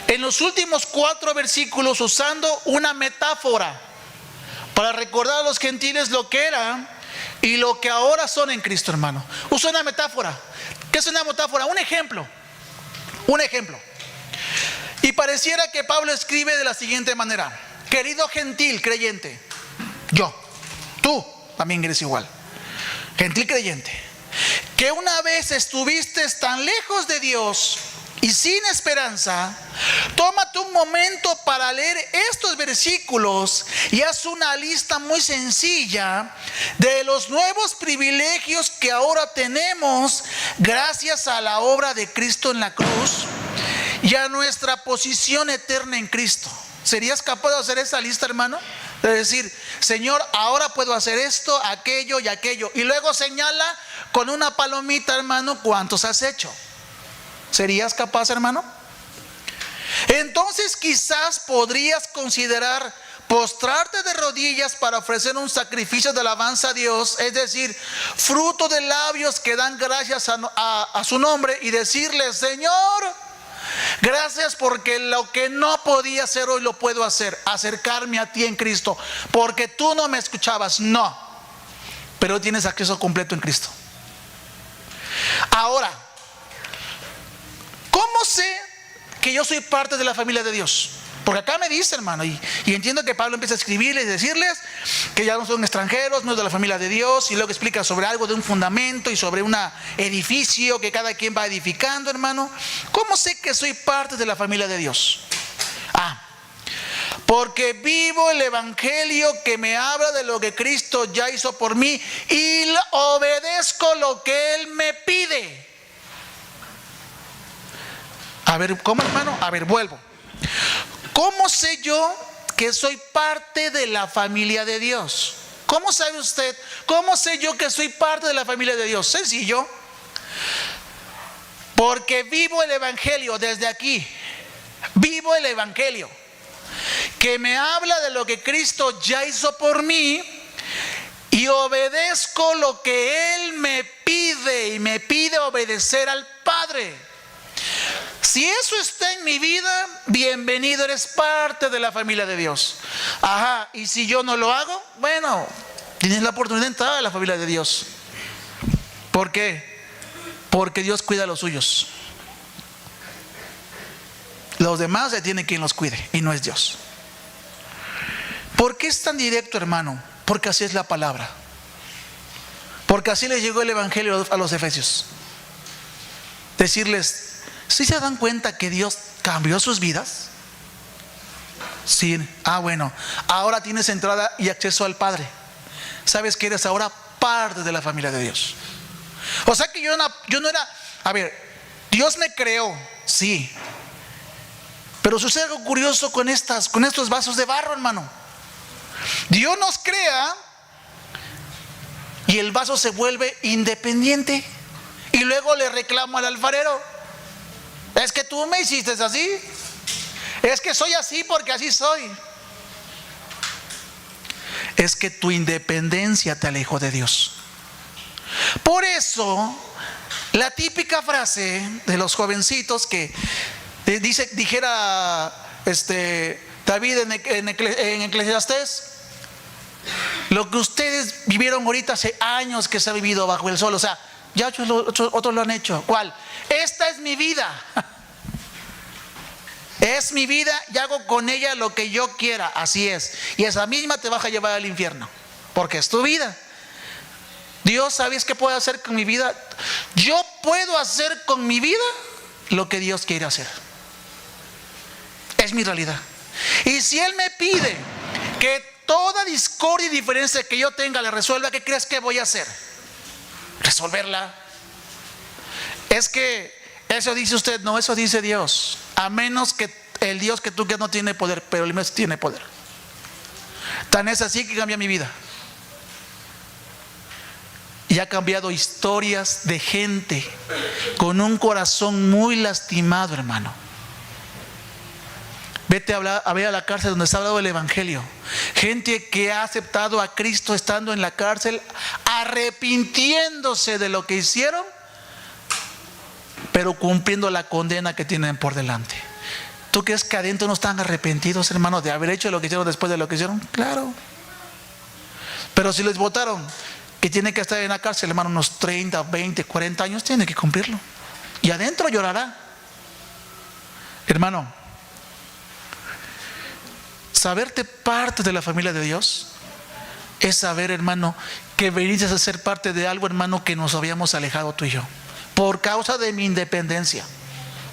Speaker 1: en los últimos 4 versículos usando una metáfora para recordar a los gentiles lo que eran y lo que ahora son en Cristo, hermano. Usa una metáfora. ¿Qué es una metáfora? Un ejemplo. Un ejemplo. Y pareciera que Pablo escribe de la siguiente manera: querido gentil creyente, tú también eres igual, gentil creyente, que una vez estuviste tan lejos de Dios y sin esperanza, tómate un momento para leer estos versículos y haz una lista muy sencilla de los nuevos privilegios que ahora tenemos gracias a la obra de Cristo en la cruz y a nuestra posición eterna en Cristo. ¿Serías capaz de hacer esa lista, hermano? De decir, Señor, ahora puedo hacer esto, aquello y aquello. Y luego señala con una palomita, hermano, cuántos has hecho. ¿Serías capaz, hermano? Entonces quizás podrías considerar postrarte de rodillas para ofrecer un sacrificio de alabanza a Dios, es decir, fruto de labios que dan gracias a su nombre, y decirle, Señor, gracias porque lo que no podía hacer hoy lo puedo hacer, acercarme a ti en Cristo, porque tú no me escuchabas, no, pero tienes acceso completo en Cristo. Ahora, ¿cómo sé que yo soy parte de la familia de Dios? Porque acá me dice, hermano, y entiendo que Pablo empieza a escribirles y decirles que ya no son extranjeros, no es de la familia de Dios, y luego explica sobre algo de un fundamento y sobre un edificio que cada quien va edificando, hermano. ¿Cómo sé que soy parte de la familia de Dios? Porque vivo el evangelio que me habla de lo que Cristo ya hizo por mí y obedezco lo que Él me pide. A ver, ¿cómo, hermano? A ver, vuelvo. ¿Cómo sé yo que soy parte de la familia de Dios? ¿Cómo sabe usted? ¿Cómo sé yo que soy parte de la familia de Dios? Sencillo. Porque vivo el evangelio desde aquí. Vivo el evangelio que me habla de lo que Cristo ya hizo por mí y obedezco lo que Él me pide, y me pide obedecer al Padre. Si eso está en mi vida, bienvenido, eres parte de la familia de Dios. Y si yo no lo hago, bueno, tienes la oportunidad de entrar a la familia de Dios. ¿Por qué? Porque Dios cuida a los suyos. Los demás se tiene quien los cuide, y no es Dios. ¿Por qué es tan directo, hermano? Porque así es la palabra. Porque así les llegó el evangelio a los efesios. Decirles, ¿sí se dan cuenta que Dios cambió sus vidas? Sí. Bueno, ahora tienes entrada y acceso al Padre. Sabes que eres ahora parte de la familia de Dios. O sea que yo no era, Dios me creó, sí, pero sucede algo curioso con estos vasos de barro, hermano. Dios nos crea y el vaso se vuelve independiente, y luego le reclamo al alfarero, es que tú me hiciste así, es que soy así porque así soy. Es que tu independencia te alejó de Dios. Por eso la típica frase de los jovencitos que dijera David en Eclesiastés, lo que ustedes vivieron ahorita hace años que se ha vivido bajo el sol, o sea, ya otros lo han hecho. ¿Cuál? Esta es mi vida. Es mi vida y hago con ella lo que yo quiera. Así es. Y esa misma te vas a llevar al infierno, porque es tu vida. Dios, ¿sabes qué puedo hacer con mi vida? Yo puedo hacer con mi vida lo que Dios quiere hacer. Es mi realidad. Y si Él me pide que toda discordia y diferencia que yo tenga le resuelva, ¿qué crees que voy a hacer? Resolverla. Es que eso dice usted, no, eso dice Dios. A menos que el Dios que tú quieras no tiene poder, pero el mío tiene poder. Tan es así que cambia mi vida. Y y ha cambiado historias de gente con un corazón muy lastimado, hermano. Vete a ver a la cárcel donde se ha hablado del evangelio. Gente que ha aceptado a Cristo estando en la cárcel, arrepintiéndose de lo que hicieron, pero cumpliendo la condena que tienen por delante. ¿Tú crees que adentro no están arrepentidos, hermano, de haber hecho lo que hicieron después de lo que hicieron? Claro. Pero si les votaron que tiene que estar en la cárcel, hermano, unos 30, 20, 40 años, tiene que cumplirlo. Y adentro llorará. Hermano, saberte parte de la familia de Dios es saber, hermano, que veniste a ser parte de algo, hermano, que nos habíamos alejado tú y yo. Por causa de mi independencia,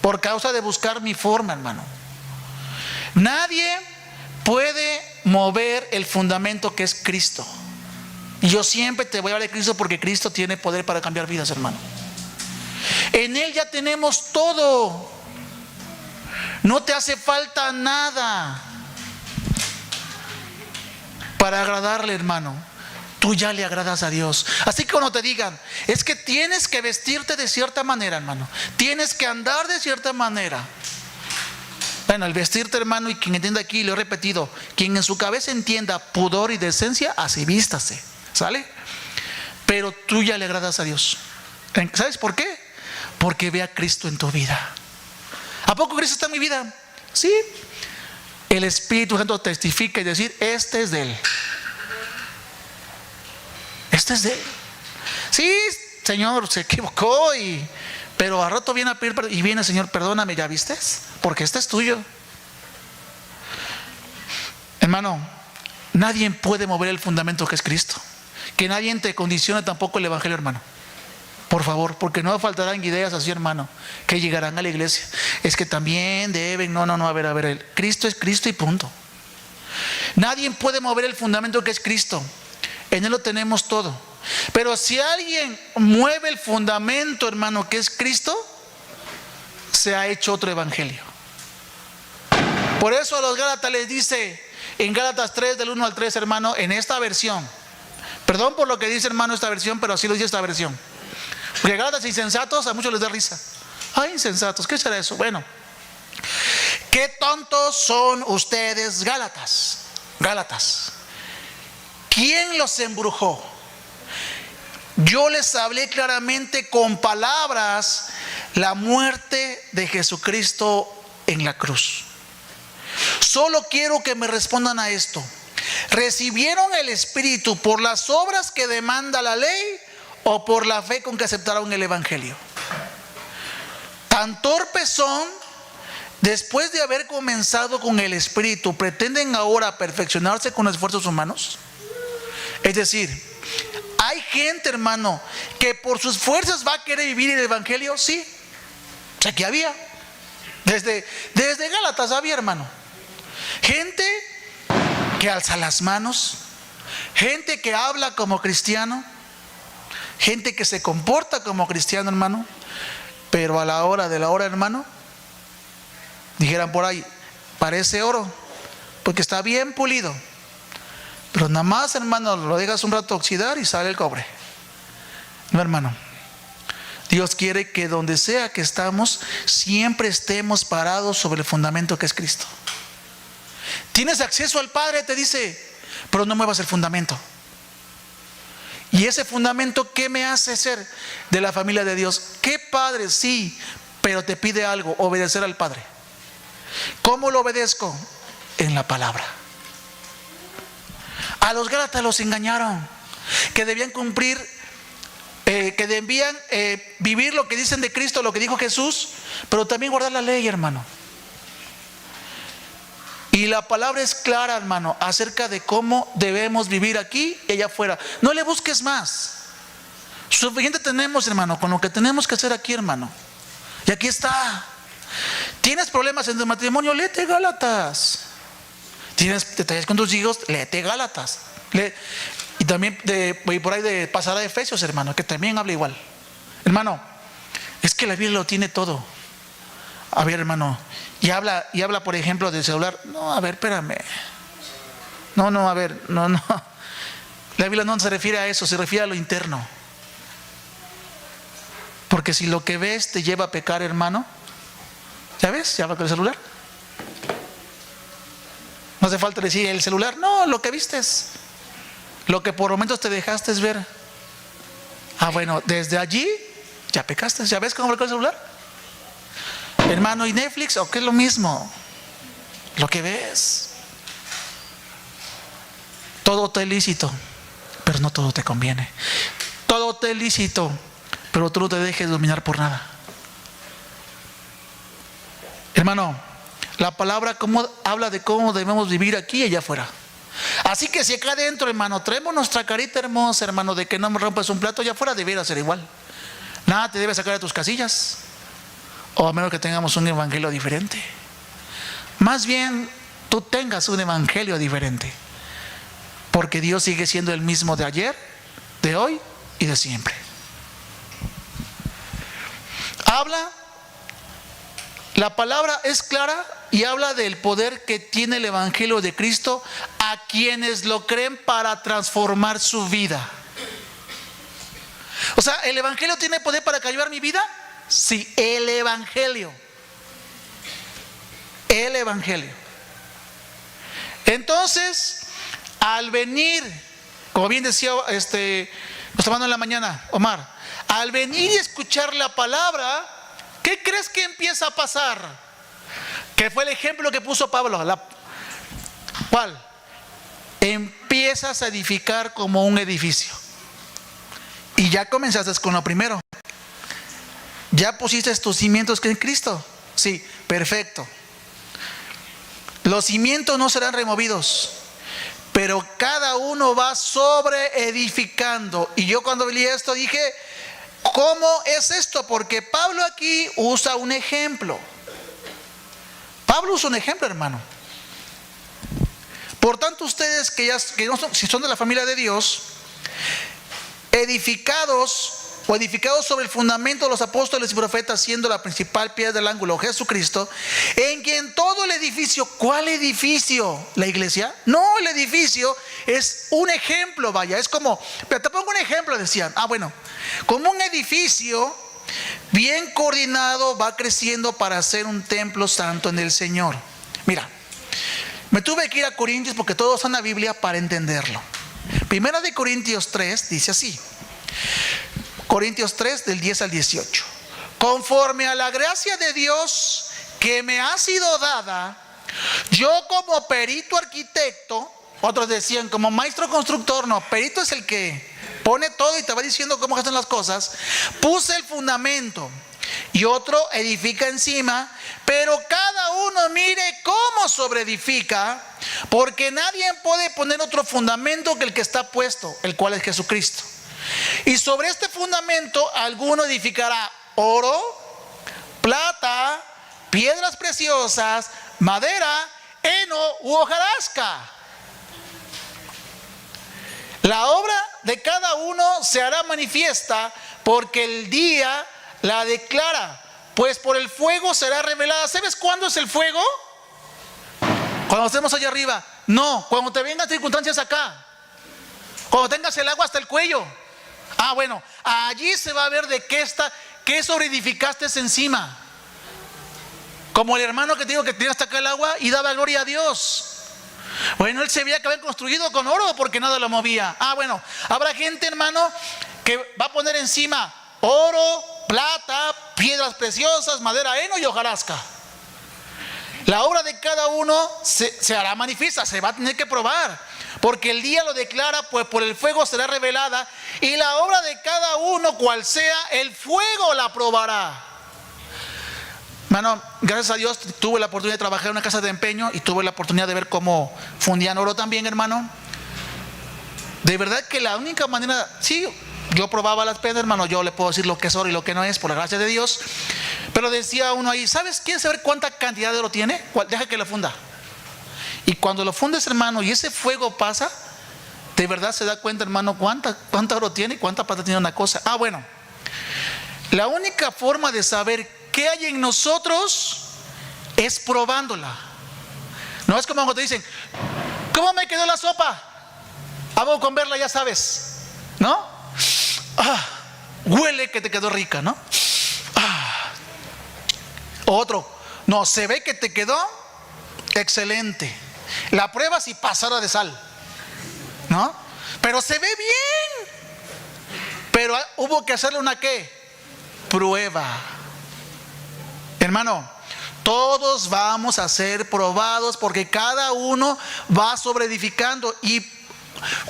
Speaker 1: por causa de buscar mi forma, hermano. Nadie puede mover el fundamento que es Cristo. Y yo siempre te voy a hablar de Cristo porque Cristo tiene poder para cambiar vidas, hermano. En Él ya tenemos todo. No te hace falta nada para agradarle, hermano. Tú ya le agradas a Dios. Así que cuando te digan, es que tienes que vestirte de cierta manera, hermano, tienes que andar de cierta manera. Bueno, el vestirte, hermano, y quien entienda aquí, lo he repetido, quien en su cabeza entienda pudor y decencia, así vístase, ¿sale? Pero tú ya le agradas a Dios. ¿Sabes por qué? Porque ve a Cristo en tu vida. ¿A poco Cristo está en mi vida? Sí. El Espíritu Santo testifica y decir, este es de Él. Este es de Él. Sí, Señor, se equivocó, pero al rato viene a pedir perdón, y viene, Señor, perdóname, ¿ya viste? Porque este es tuyo. Hermano, nadie puede mover el fundamento que es Cristo. Que nadie te condicione tampoco el evangelio, hermano. Por favor, porque no faltarán ideas así, hermano, que llegarán a la iglesia. Es que también deben, a ver, Cristo es Cristo y punto. Nadie puede mover el fundamento que es Cristo. En Él lo tenemos todo. Pero si alguien mueve el fundamento, hermano, que es Cristo, se ha hecho otro evangelio. Por eso a los Gálatas les dice, en Gálatas 3, del 1 al 3, hermano, en esta versión. Perdón por lo que dice, hermano, esta versión, pero así lo dice esta versión. Porque Gálatas insensatos a muchos les da risa. Ay, insensatos, ¿qué será eso? Bueno, qué tontos son ustedes, Gálatas. Gálatas. ¿Quién los embrujó? Yo les hablé claramente con palabras la muerte de Jesucristo en la cruz. Solo quiero que me respondan a esto. ¿Recibieron el Espíritu por las obras que demanda la ley o por la fe con que aceptaron el Evangelio? Tan torpes son, después de haber comenzado con el Espíritu, ¿pretenden ahora perfeccionarse con esfuerzos humanos? Es decir, hay gente, hermano, que por sus fuerzas va a querer vivir el Evangelio. Sí, aquí había. Desde Gálatas había, hermano. Gente que alza las manos, gente que habla como cristiano, gente que se comporta como cristiano, hermano, pero a la hora de la hora, hermano, dijeran por ahí, parece oro, porque está bien pulido. Pero nada más, hermano, lo dejas un rato oxidar y sale el cobre. No, hermano. Dios quiere que donde sea que estamos, siempre estemos parados sobre el fundamento que es Cristo. Tienes acceso al Padre, te dice, pero no muevas el fundamento. Y ese fundamento, ¿qué me hace ser de la familia de Dios? ¿Qué padre? Sí, pero te pide algo, obedecer al Padre. ¿Cómo lo obedezco? En la palabra. A los Gálatas los engañaron, que debían cumplir, que debían vivir lo que dicen de Cristo, lo que dijo Jesús, pero también guardar la ley, hermano. Y la palabra es clara, hermano, acerca de cómo debemos vivir aquí y allá afuera. No le busques más. Suficiente tenemos, hermano, con lo que tenemos que hacer aquí, hermano. Y aquí está. ¿Tienes problemas en tu matrimonio? Léete Gálatas. ¿Tienes detalles con tus hijos? Léete Gálatas. Y también por ahí de pasar a Efesios, hermano, que también habla igual. Hermano, es que la Biblia lo tiene todo. A ver, hermano, y habla, por ejemplo, del celular. No, a ver, espérame. No. La Biblia no se refiere a eso, se refiere a lo interno. Porque si lo que ves te lleva a pecar, hermano, ¿ya ves? Ya va con el celular. No hace falta decir el celular, no, lo que vistes, lo que por momentos te dejaste ver. Ah, bueno, desde allí ya pecaste. ¿Ya ves cómo va con el celular? Hermano, ¿y Netflix? ¿O qué es lo mismo? Lo que ves. Todo te es lícito, pero no todo te conviene. Todo te es lícito, pero tú no te dejes dominar por nada. Hermano, la palabra habla de cómo debemos vivir aquí y allá afuera. Así que si acá adentro, hermano, traemos nuestra carita hermosa, hermano, de que no me rompes un plato, allá afuera debiera ser igual. Nada te debe sacar de tus casillas, o a menos que tengamos un evangelio diferente. Más bien, tú tengas un evangelio diferente, porque Dios sigue siendo el mismo de ayer, de hoy y de siempre. La palabra es clara y habla del poder que tiene el evangelio de Cristo a quienes lo creen para transformar su vida. O sea, ¿el evangelio tiene poder para cambiar mi vida? Sí, el evangelio. El evangelio. Entonces, al venir, como bien decía nuestro hermano en la mañana, Omar, al venir y escuchar la palabra, ¿qué crees que empieza a pasar? Que fue el ejemplo que puso Pablo. ¿Cuál? Empiezas a edificar como un edificio. Y ya comenzaste con lo primero. ¿Ya pusiste tus cimientos en Cristo? Sí, perfecto. Los cimientos no serán removidos, pero cada uno va sobre edificando. Y yo cuando leí esto dije, ¿cómo es esto? Porque Pablo aquí usa un ejemplo. Pablo usa un ejemplo, hermano. Por tanto, ustedes que no son, si son de la familia de Dios, edificados sobre el fundamento de los apóstoles y profetas, siendo la principal piedra del ángulo Jesucristo, en quien todo el edificio, ¿cuál edificio? ¿La iglesia? No, el edificio es un ejemplo, vaya, es como, pero te pongo un ejemplo, decían, bueno, como un edificio bien coordinado va creciendo para ser un templo santo en el Señor. Mira, me tuve que ir a Corintios porque todos son la Biblia para entenderlo. Primera de Corintios 3 dice así, Corintios 3 del 10 al 18: conforme a la gracia de Dios que me ha sido dada, yo como perito arquitecto, otros decían como maestro constructor, no, perito es el que pone todo y te va diciendo cómo hacen las cosas, puse el fundamento y otro edifica encima, pero cada uno mire cómo sobreedifica, porque nadie puede poner otro fundamento que el que está puesto, el cual es Jesucristo. Y sobre este fundamento alguno edificará oro, plata, piedras preciosas, madera, heno u hojarasca. La obra de cada uno se hará manifiesta, porque el día la declara, pues por el fuego será revelada. ¿Sabes cuándo es el fuego? Cuando estemos allá arriba. No, cuando te vengan circunstancias acá, cuando tengas el agua hasta el cuello. Bueno, allí se va a ver de qué sobreedificaste encima. Como el hermano que te digo que tenía hasta acá el agua y daba gloria a Dios. Bueno, él se veía que había construido con oro porque nada lo movía. Bueno, habrá gente, hermano, que va a poner encima oro, plata, piedras preciosas, madera, heno y hojarasca. La obra de cada uno se hará manifiesta, se va a tener que probar, porque el día lo declara, pues por el fuego será revelada, y la obra de cada uno, cual sea, el fuego la probará. Hermano, gracias a Dios tuve la oportunidad de trabajar en una casa de empeño y tuve la oportunidad de ver cómo fundían oro también, hermano. De verdad que la única manera, sí, yo probaba las piedras, hermano, yo le puedo decir lo que es oro y lo que no es, por la gracia de Dios. Pero decía uno ahí, ¿sabes? ¿Quieres saber cuánta cantidad de oro tiene? Deja que lo funda. Y cuando lo fundes, hermano, y ese fuego pasa, de verdad se da cuenta, hermano, cuánta oro tiene y cuánta plata tiene una cosa. Bueno, la única forma de saber qué hay en nosotros es probándola. No es como cuando te dicen, ¿cómo me quedó la sopa? Vamos con verla, ya sabes, ¿no? Huele que te quedó rica, ¿no? Otro, no, se ve que te quedó excelente. La pruebas y pasada de sal, ¿no? Pero se ve bien. Pero hubo que hacerle una ¿qué? Prueba. Hermano, todos vamos a ser probados porque cada uno va sobreedificando. Y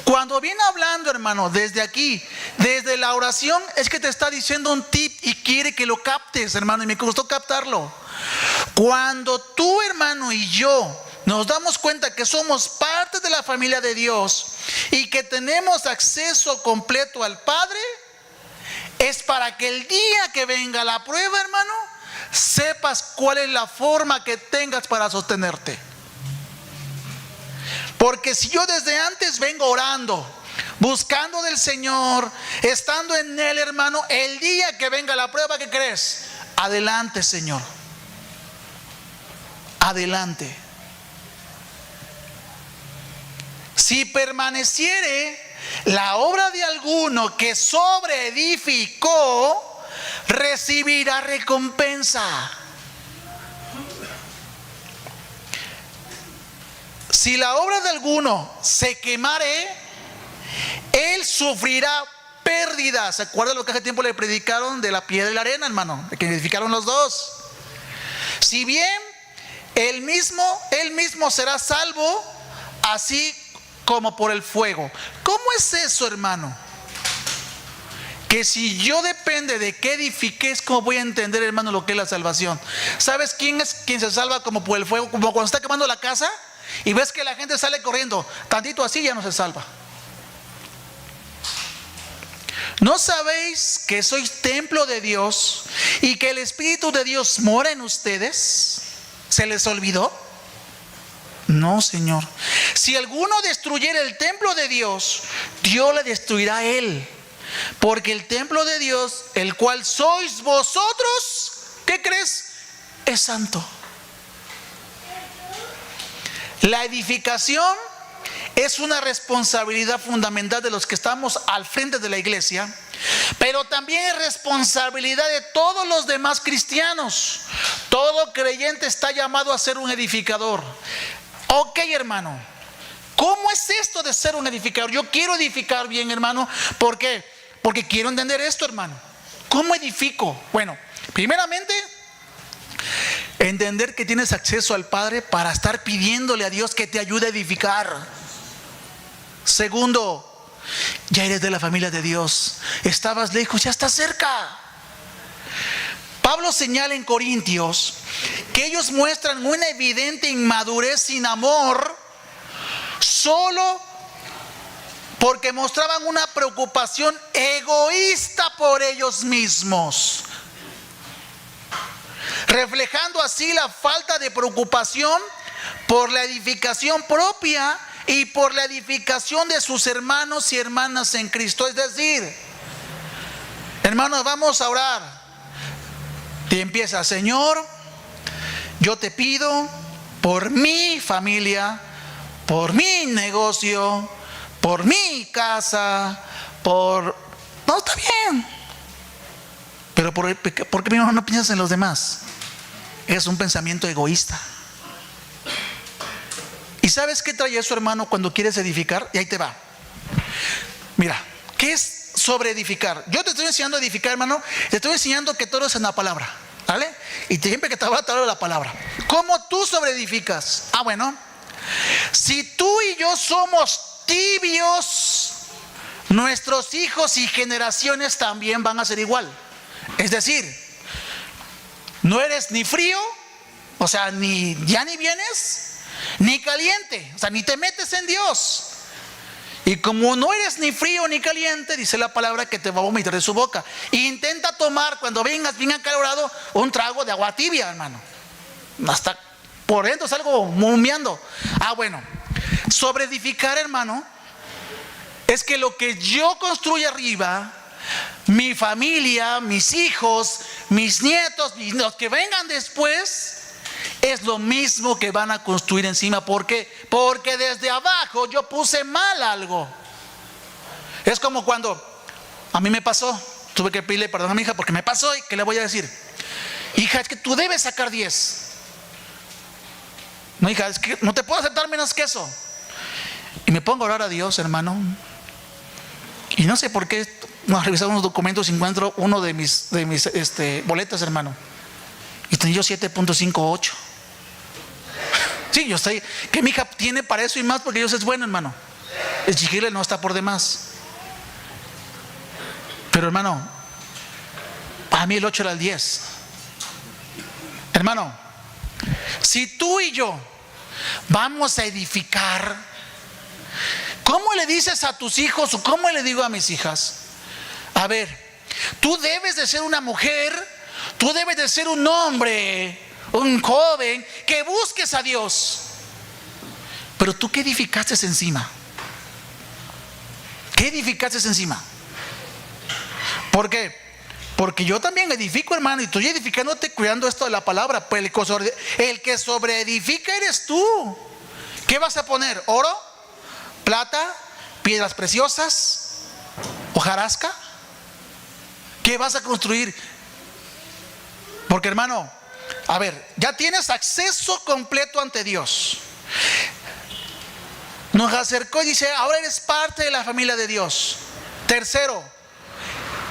Speaker 1: cuando viene hablando, hermano, desde aquí, desde la oración, es que te está diciendo un tip y quiere que lo captes, hermano, y me costó captarlo. Cuando tú, hermano, y yo nos damos cuenta que somos parte de la familia de Dios y que tenemos acceso completo al Padre, es para que el día que venga la prueba, hermano, sepas cuál es la forma que tengas para sostenerte. Porque si yo desde antes vengo orando, buscando del Señor, estando en Él, hermano, el día que venga la prueba, ¿qué crees? Adelante, Señor. Adelante. Si permaneciere la obra de alguno que sobreedificó, recibirá recompensa. Si la obra de alguno se quemare, él sufrirá pérdida. ¿Se acuerdan lo que hace tiempo le predicaron de la piedra y la arena, hermano? De que edificaron los dos. Si bien él mismo será salvo, así como por el fuego. ¿Cómo es eso, hermano? Que si yo depende de qué edifique, es como voy a entender, hermano, lo que es la salvación. ¿Sabes quién es quien se salva como por el fuego? Como cuando está quemando la casa y ves que la gente sale corriendo, tantito así ya no se salva. ¿No sabéis que sois templo de Dios y que el Espíritu de Dios mora en ustedes? ¿Se les olvidó? No, Señor. Si alguno destruyera el templo de Dios, Dios le destruirá a él. Porque el templo de Dios, el cual sois vosotros, ¿qué crees? Es santo. La edificación es una responsabilidad fundamental de los que estamos al frente de la iglesia, pero también es responsabilidad de todos los demás cristianos. Todo creyente está llamado a ser un edificador. Ok, hermano, ¿cómo es esto de ser un edificador? Yo quiero edificar bien, hermano. ¿Por qué? Porque quiero entender esto, hermano. ¿Cómo edifico? Bueno, primeramente, entender que tienes acceso al Padre para estar pidiéndole a Dios que te ayude a edificar. Segundo, ya eres de la familia de Dios. Estabas lejos, ya estás cerca. Pablo señala en Corintios que ellos muestran una evidente inmadurez sin amor solo porque mostraban una preocupación egoísta por ellos mismos, reflejando así la falta de preocupación por la edificación propia y por la edificación de sus hermanos y hermanas en Cristo. Es decir, hermanos, vamos a orar. Y empieza: Señor, yo te pido por mi familia, por mi negocio, por mi casa, por... No, está bien. Pero ¿por qué mismo no piensas en los demás? Es un pensamiento egoísta. ¿Y sabes qué trae eso, hermano, cuando quieres edificar? Y ahí te va. Mira, ¿qué es sobre edificar? Yo te estoy enseñando a edificar, hermano. Te estoy enseñando que todo es en la palabra, ¿vale? Y siempre que te hablo de la palabra. ¿Cómo tú sobre edificas? Ah, bueno, si tú y yo somos tibios, nuestros hijos y generaciones también van a ser igual. Es decir, no eres ni frío, o sea, ni vienes, ni caliente, o sea, ni te metes en Dios. Y como no eres ni frío ni caliente, dice la palabra que te va a vomitar de su boca. Intenta tomar, cuando vengas bien acalorado, un trago de agua tibia, hermano. Hasta por dentro salgo humeando. Ah, bueno, sobre edificar, hermano, es que lo que yo construyo arriba, mi familia, mis hijos, mis nietos, los que vengan después, es lo mismo que van a construir encima. ¿Por qué? Porque desde abajo yo puse mal algo. Es como cuando a mí me pasó, tuve que pedirle perdón a mi hija porque me pasó. ¿Y qué le voy a decir? Hija, es que tú debes sacar 10. No, hija, es que no te puedo aceptar menos que eso. Y me pongo a orar a Dios, hermano. Y no sé por qué, revisar unos documentos y encuentro uno de mis boletas, hermano. Y tenía yo 7.58. Sí, yo estoy, que mi hija tiene para eso y más, porque Dios es bueno, hermano. Exigirle no está por demás. Pero, hermano, a mí el 8 era el 10. Hermano, si tú y yo vamos a edificar, ¿cómo le dices a tus hijos o cómo le digo a mis hijas? A ver, tú debes de ser una mujer, tú debes de ser un hombre, un joven que busques a Dios. Pero tú, ¿qué edificaste encima? ¿Qué edificaste encima? ¿Por qué? Porque yo también edifico, hermano, y estoy edificándote cuidando esto de la palabra. Pues el que sobreedifica eres tú. ¿Qué vas a poner? ¿Oro? ¿Plata? ¿Piedras preciosas? ¿Hojarasca? ¿Qué vas a construir? Porque, hermano, a ver, ya tienes acceso completo ante Dios. Nos acercó y dice, ahora eres parte de la familia de Dios. Tercero,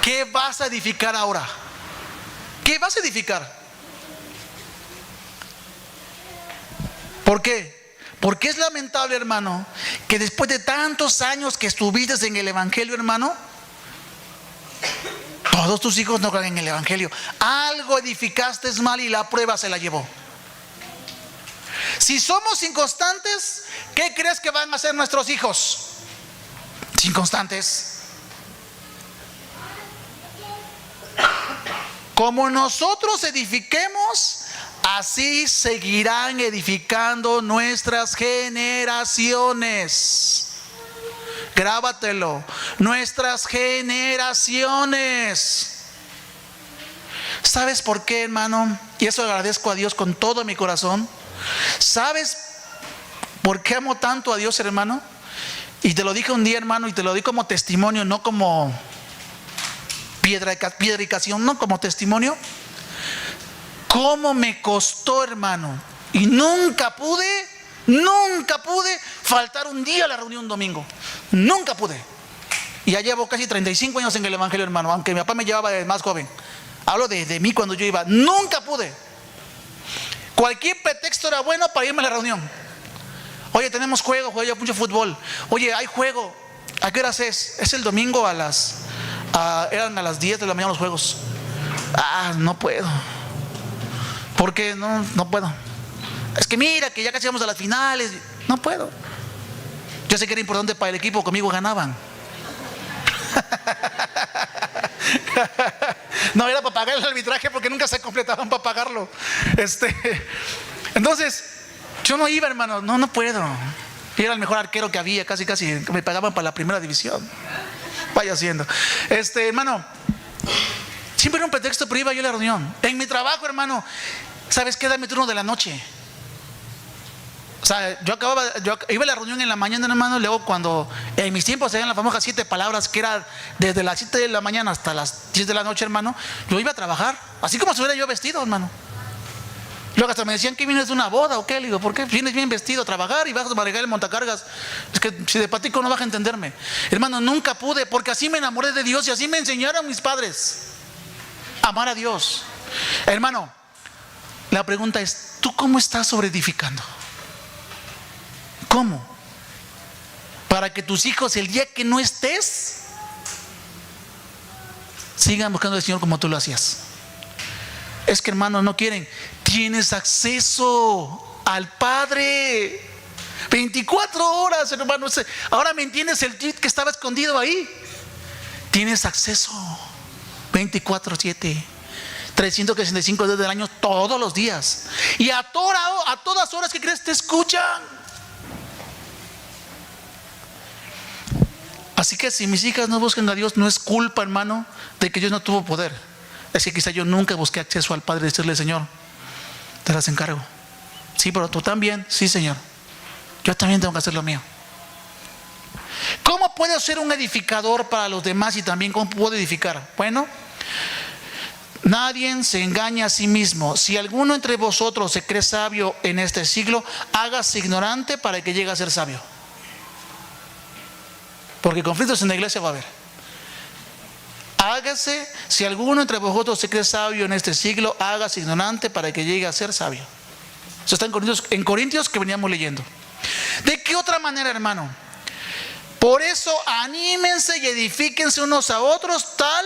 Speaker 1: ¿qué vas a edificar ahora? ¿Qué vas a edificar? ¿Por qué? Porque es lamentable, hermano, que después de tantos años que estuviste en el Evangelio, hermano, todos tus hijos no creen en el Evangelio. Algo edificaste mal y la prueba se la llevó. Si somos inconstantes, ¿qué crees que van a hacer nuestros hijos? Inconstantes. Como nosotros edifiquemos, así seguirán edificando nuestras generaciones. Grábatelo. Nuestras generaciones. ¿Sabes por qué, hermano? Y eso agradezco a Dios con todo mi corazón. ¿Sabes por qué amo tanto a Dios, hermano? Y te lo dije un día, hermano, y te lo di como testimonio, no como piedricación, no, como testimonio. ¿Cómo me costó, hermano? Y nunca pude faltar un día a la reunión un domingo. Nunca pude. Y ya llevo casi 35 años en el Evangelio, hermano, aunque mi papá me llevaba de más joven. Hablo de mí cuando yo iba. Nunca pude. Cualquier pretexto era bueno para irme a la reunión. Oye, tenemos juego, juego yo mucho fútbol. Oye, hay juego. ¿A qué horas es? Es el domingo eran a las 10 de la mañana los juegos. No puedo. ¿Por qué? No puedo. Es que mira, que ya casi vamos a las finales. No puedo. Yo sé que era importante para el equipo, conmigo ganaban. No, era para pagar el arbitraje porque nunca se completaban para pagarlo. Entonces, yo no iba, hermano. No puedo. Yo era el mejor arquero que había, casi me pagaban para la primera división. Vaya haciendo. Hermano, siempre era un pretexto, pero iba yo a la reunión. En mi trabajo, hermano, ¿sabes qué? Era mi turno de la noche. O sea, yo iba a la reunión en la mañana, hermano. Luego cuando en mis tiempos se las famosas 7 palabras, que era desde las 7 de la mañana hasta las 10 de la noche, hermano, yo iba a trabajar, así como si hubiera yo vestido, hermano. Luego hasta me decían que vienes de una boda o qué. Le digo, ¿por qué? Vienes bien vestido a trabajar y vas a manejar el montacargas. Es que si de patico no vas a entenderme. Hermano, nunca pude, porque así me enamoré de Dios y así me enseñaron mis padres. Amar a Dios. Hermano, la pregunta es, ¿tú cómo estás sobreedificando? ¿Cómo? Para que tus hijos, el día que no estés, sigan buscando al Señor como tú lo hacías. Es que, hermano, no quieren. Tienes acceso al Padre 24 horas, hermano. Ahora me entiendes el tweet que estaba escondido ahí. Tienes acceso 24/7, 365 días del año, todos los días. Y a todas horas que crees te escuchan. Así que si mis hijas no buscan a Dios, no es culpa, hermano, de que Dios no tuvo poder. Es que quizá yo nunca busqué acceso al Padre y decirle, Señor, te las encargo. Sí, pero tú también. Sí, Señor, yo también tengo que hacer lo mío. ¿Cómo puedo ser un edificador para los demás y también cómo puedo edificar? Bueno, Nadie se engaña a sí mismo. Si alguno entre vosotros se cree sabio en este siglo, hágase ignorante para que llegue a ser sabio. Porque conflictos en la iglesia va a haber. Hágase, si alguno entre vosotros se cree sabio en este siglo, hágase ignorante para que llegue a ser sabio. Eso está en Corintios que veníamos leyendo. ¿De qué otra manera, hermano? Por eso anímense y edifíquense unos a otros, tal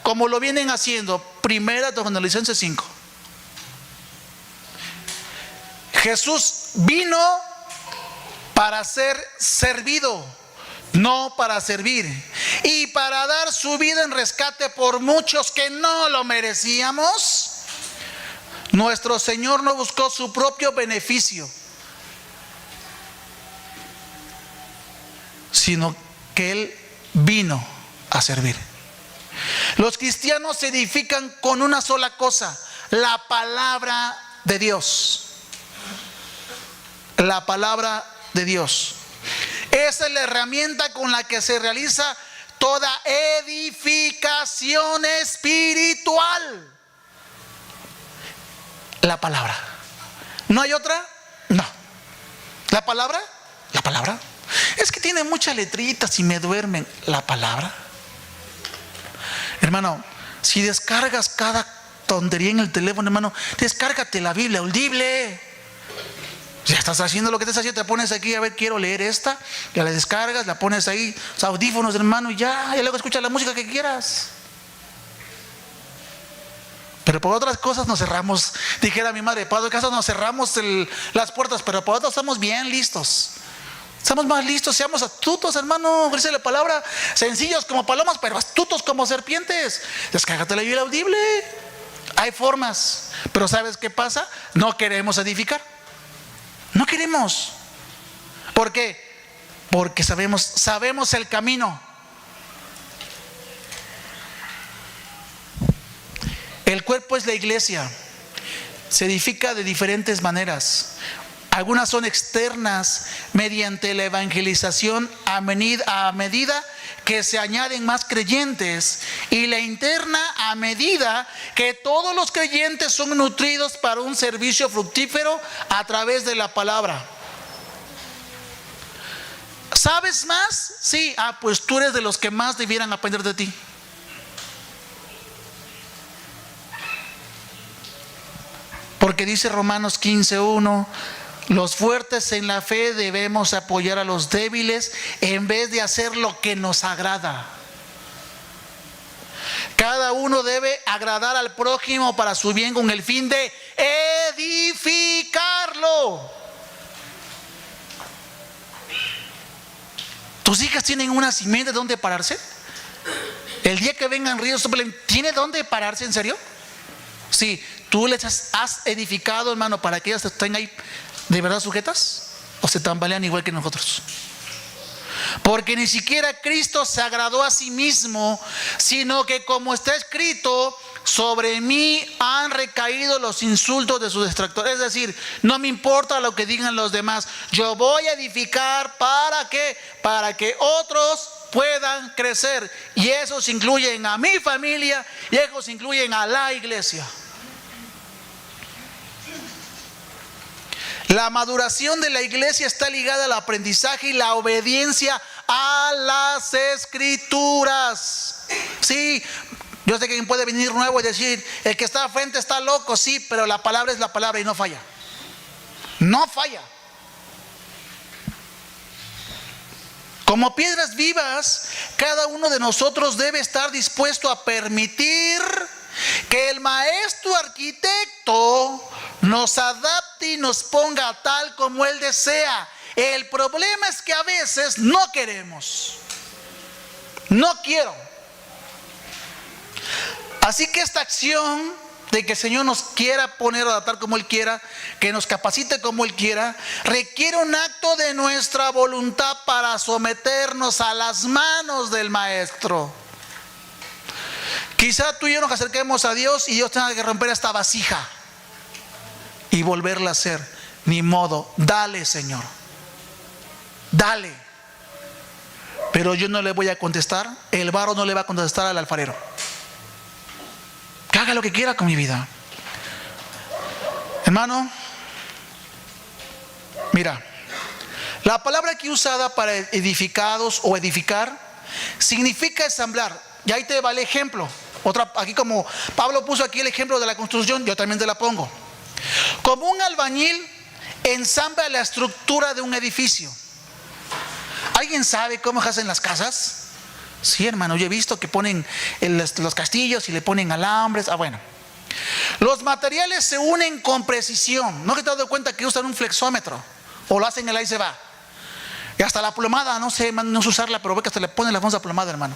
Speaker 1: como lo vienen haciendo. Primera Tesalonicenses 5. Jesús vino para ser servido, no para servir, y para dar su vida en rescate por muchos que no lo merecíamos. Nuestro Señor no buscó su propio beneficio, sino que Él vino a servir. Los cristianos se edifican con una sola cosa: la palabra de Dios. La palabra de Dios. Esa es la herramienta con la que se realiza toda edificación espiritual. La palabra. ¿No hay otra? No. ¿La palabra? La palabra. Es que tiene muchas letritas y me duermen. La palabra. Hermano, si descargas cada tontería en el teléfono, hermano, descárgate la Biblia audible. Ya estás haciendo lo que estás haciendo, te pones aquí, a ver, quiero leer esta, ya la descargas, la pones ahí, los audífonos, hermano, y ya luego escuchas la música que quieras. Pero por otras cosas nos cerramos, dijera mi madre, por otras cosas nos cerramos las puertas, pero por otras estamos bien listos. Estamos más listos, seamos astutos, hermano, dice la palabra, sencillos como palomas, pero astutos como serpientes. Descárgate la Biblia audible. Hay formas, pero ¿sabes qué pasa? No queremos edificar. No queremos. ¿Por qué? Porque sabemos el camino. El cuerpo es la iglesia. Se edifica de diferentes maneras. Algunas son externas, mediante la evangelización a medida que se añaden más creyentes, y la interna a medida que todos los creyentes son nutridos para un servicio fructífero a través de la palabra. ¿Sabes más? Sí. Pues tú eres de los que más debieran aprender de ti. Porque dice Romanos 15:1, los fuertes en la fe debemos apoyar a los débiles en vez de hacer lo que nos agrada. Cada uno debe agradar al prójimo para su bien, con el fin de edificarlo. ¿Tus hijas tienen una simiente donde pararse? El día que vengan ríos, ¿tiene dónde pararse en serio? Sí. ¿Tú les has edificado, hermano, para que ellas estén ahí de verdad sujetas? ¿O se tambalean igual que nosotros? Porque ni siquiera Cristo se agradó a sí mismo, sino que, como está escrito, sobre mí han recaído los insultos de sus detractores. Es decir, no me importa lo que digan los demás, yo voy a edificar. ¿Para qué? Para que otros puedan crecer. Y esos incluyen a mi familia, y esos incluyen a la iglesia. La maduración de la iglesia está ligada al aprendizaje y la obediencia a las escrituras. Sí, yo sé que alguien puede venir nuevo y decir, el que está al frente está loco. Sí, pero la palabra es la palabra y no falla. No falla. Como piedras vivas, cada uno de nosotros debe estar dispuesto a permitir que el maestro arquitecto nos adapte y nos ponga tal como Él desea. El problema es que a veces no queremos. No quiero. Así que esta acción de que el Señor nos quiera poner o adaptar como Él quiera, que nos capacite como Él quiera, requiere un acto de nuestra voluntad para someternos a las manos del maestro. Quizá tú y yo nos acerquemos a Dios y Dios tenga que romper esta vasija y volverla a hacer. Ni modo, dale, Señor, dale. Pero yo no le voy a contestar, el barro no le va a contestar al alfarero. ¿Qué haga lo que quiera con mi vida. Hermano, mira, la palabra aquí usada para edificados o edificar significa ensamblar. Y ahí te va el ejemplo. Otra, aquí como Pablo puso aquí el ejemplo de la construcción, yo también te la pongo. Como un albañil ensambla la estructura de un edificio. ¿Alguien sabe cómo hacen las casas? Sí, hermano, yo he visto que ponen los castillos y le ponen alambres. Bueno, los materiales se unen con precisión. ¿No te has dado cuenta que usan un flexómetro? O lo hacen el ahí se va. Y hasta la plomada, no sé, no sé usarla, pero ve que hasta le ponen la famosa plomada, hermano.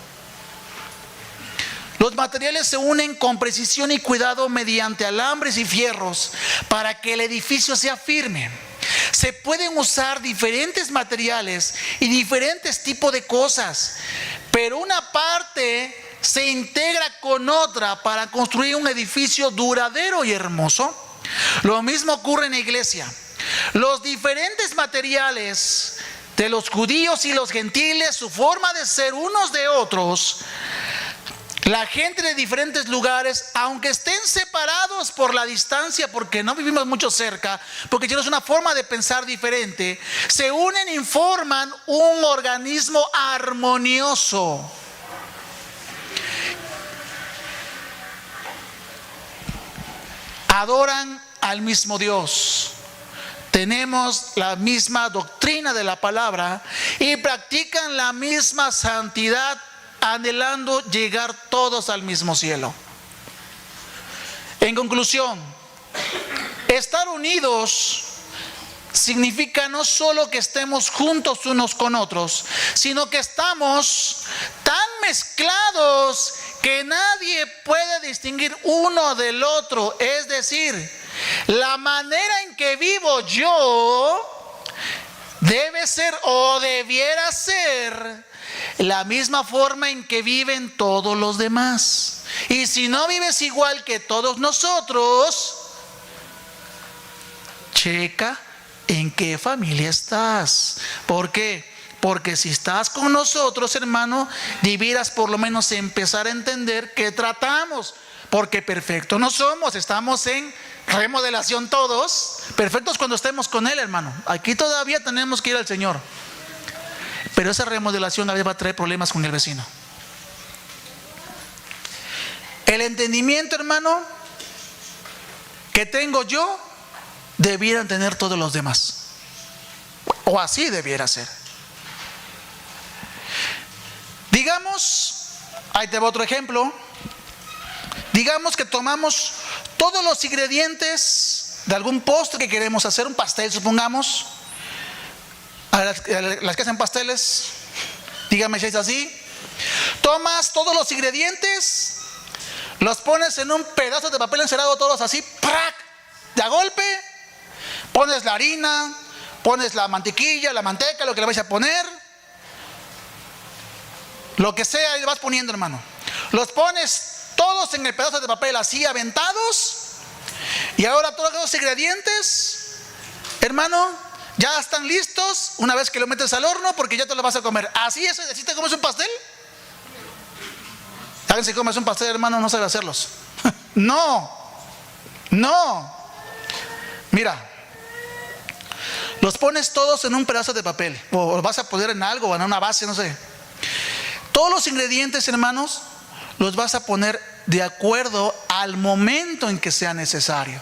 Speaker 1: Los materiales se unen con precisión y cuidado mediante alambres y fierros para que el edificio sea firme. Se pueden usar diferentes materiales y diferentes tipos de cosas, pero una parte se integra con otra para construir un edificio duradero y hermoso. Lo mismo ocurre en la iglesia. Los diferentes materiales de los judíos y los gentiles, su forma de ser unos de otros, la gente de diferentes lugares, aunque estén separados por la distancia, porque no vivimos mucho cerca, porque tenemos una forma de pensar diferente, se unen y forman un organismo armonioso. Adoran al mismo Dios. Tenemos la misma doctrina de la palabra y practican la misma santidad, anhelando llegar todos al mismo cielo. En conclusión, estar unidos significa no solo que estemos juntos unos con otros, sino que estamos tan mezclados que nadie puede distinguir uno del otro. Es decir, la manera en que vivo yo debe ser o debiera ser la misma forma en que viven todos los demás. Y si no vives igual que todos nosotros, checa en qué familia estás. ¿Por qué? Porque si estás con nosotros, hermano, debieras por lo menos empezar a entender qué tratamos. Porque perfectos no somos, estamos en remodelación todos. Perfectos cuando estemos con Él, hermano. Aquí todavía tenemos que ir al Señor. Pero esa remodelación a veces va a traer problemas con el vecino. El entendimiento, hermano, que tengo yo, debieran tener todos los demás. O así debiera ser. Digamos, ahí te va otro ejemplo. Digamos que tomamos todos los ingredientes de algún postre que queremos hacer, un pastel, supongamos. A las que hacen pasteles, dígame si es así. Tomas todos los ingredientes, los pones en un pedazo de papel encerado, todos así, ¡prac! De a golpe, pones la harina, pones la mantequilla, la manteca, lo que le vais a poner, lo que sea, y le vas poniendo, hermano. Los pones todos en el pedazo de papel así aventados, y ahora todos los ingredientes, hermano, ya están listos una vez que lo metes al horno, porque ya te lo vas a comer. Así es, así te comes un pastel. ¿Alguien se come un pastel, hermano? No sabe hacerlos. No. Mira, los pones todos en un pedazo de papel, o los vas a poner en algo, o en una base, no sé. Todos los ingredientes, hermanos, los vas a poner de acuerdo al momento en que sea necesario.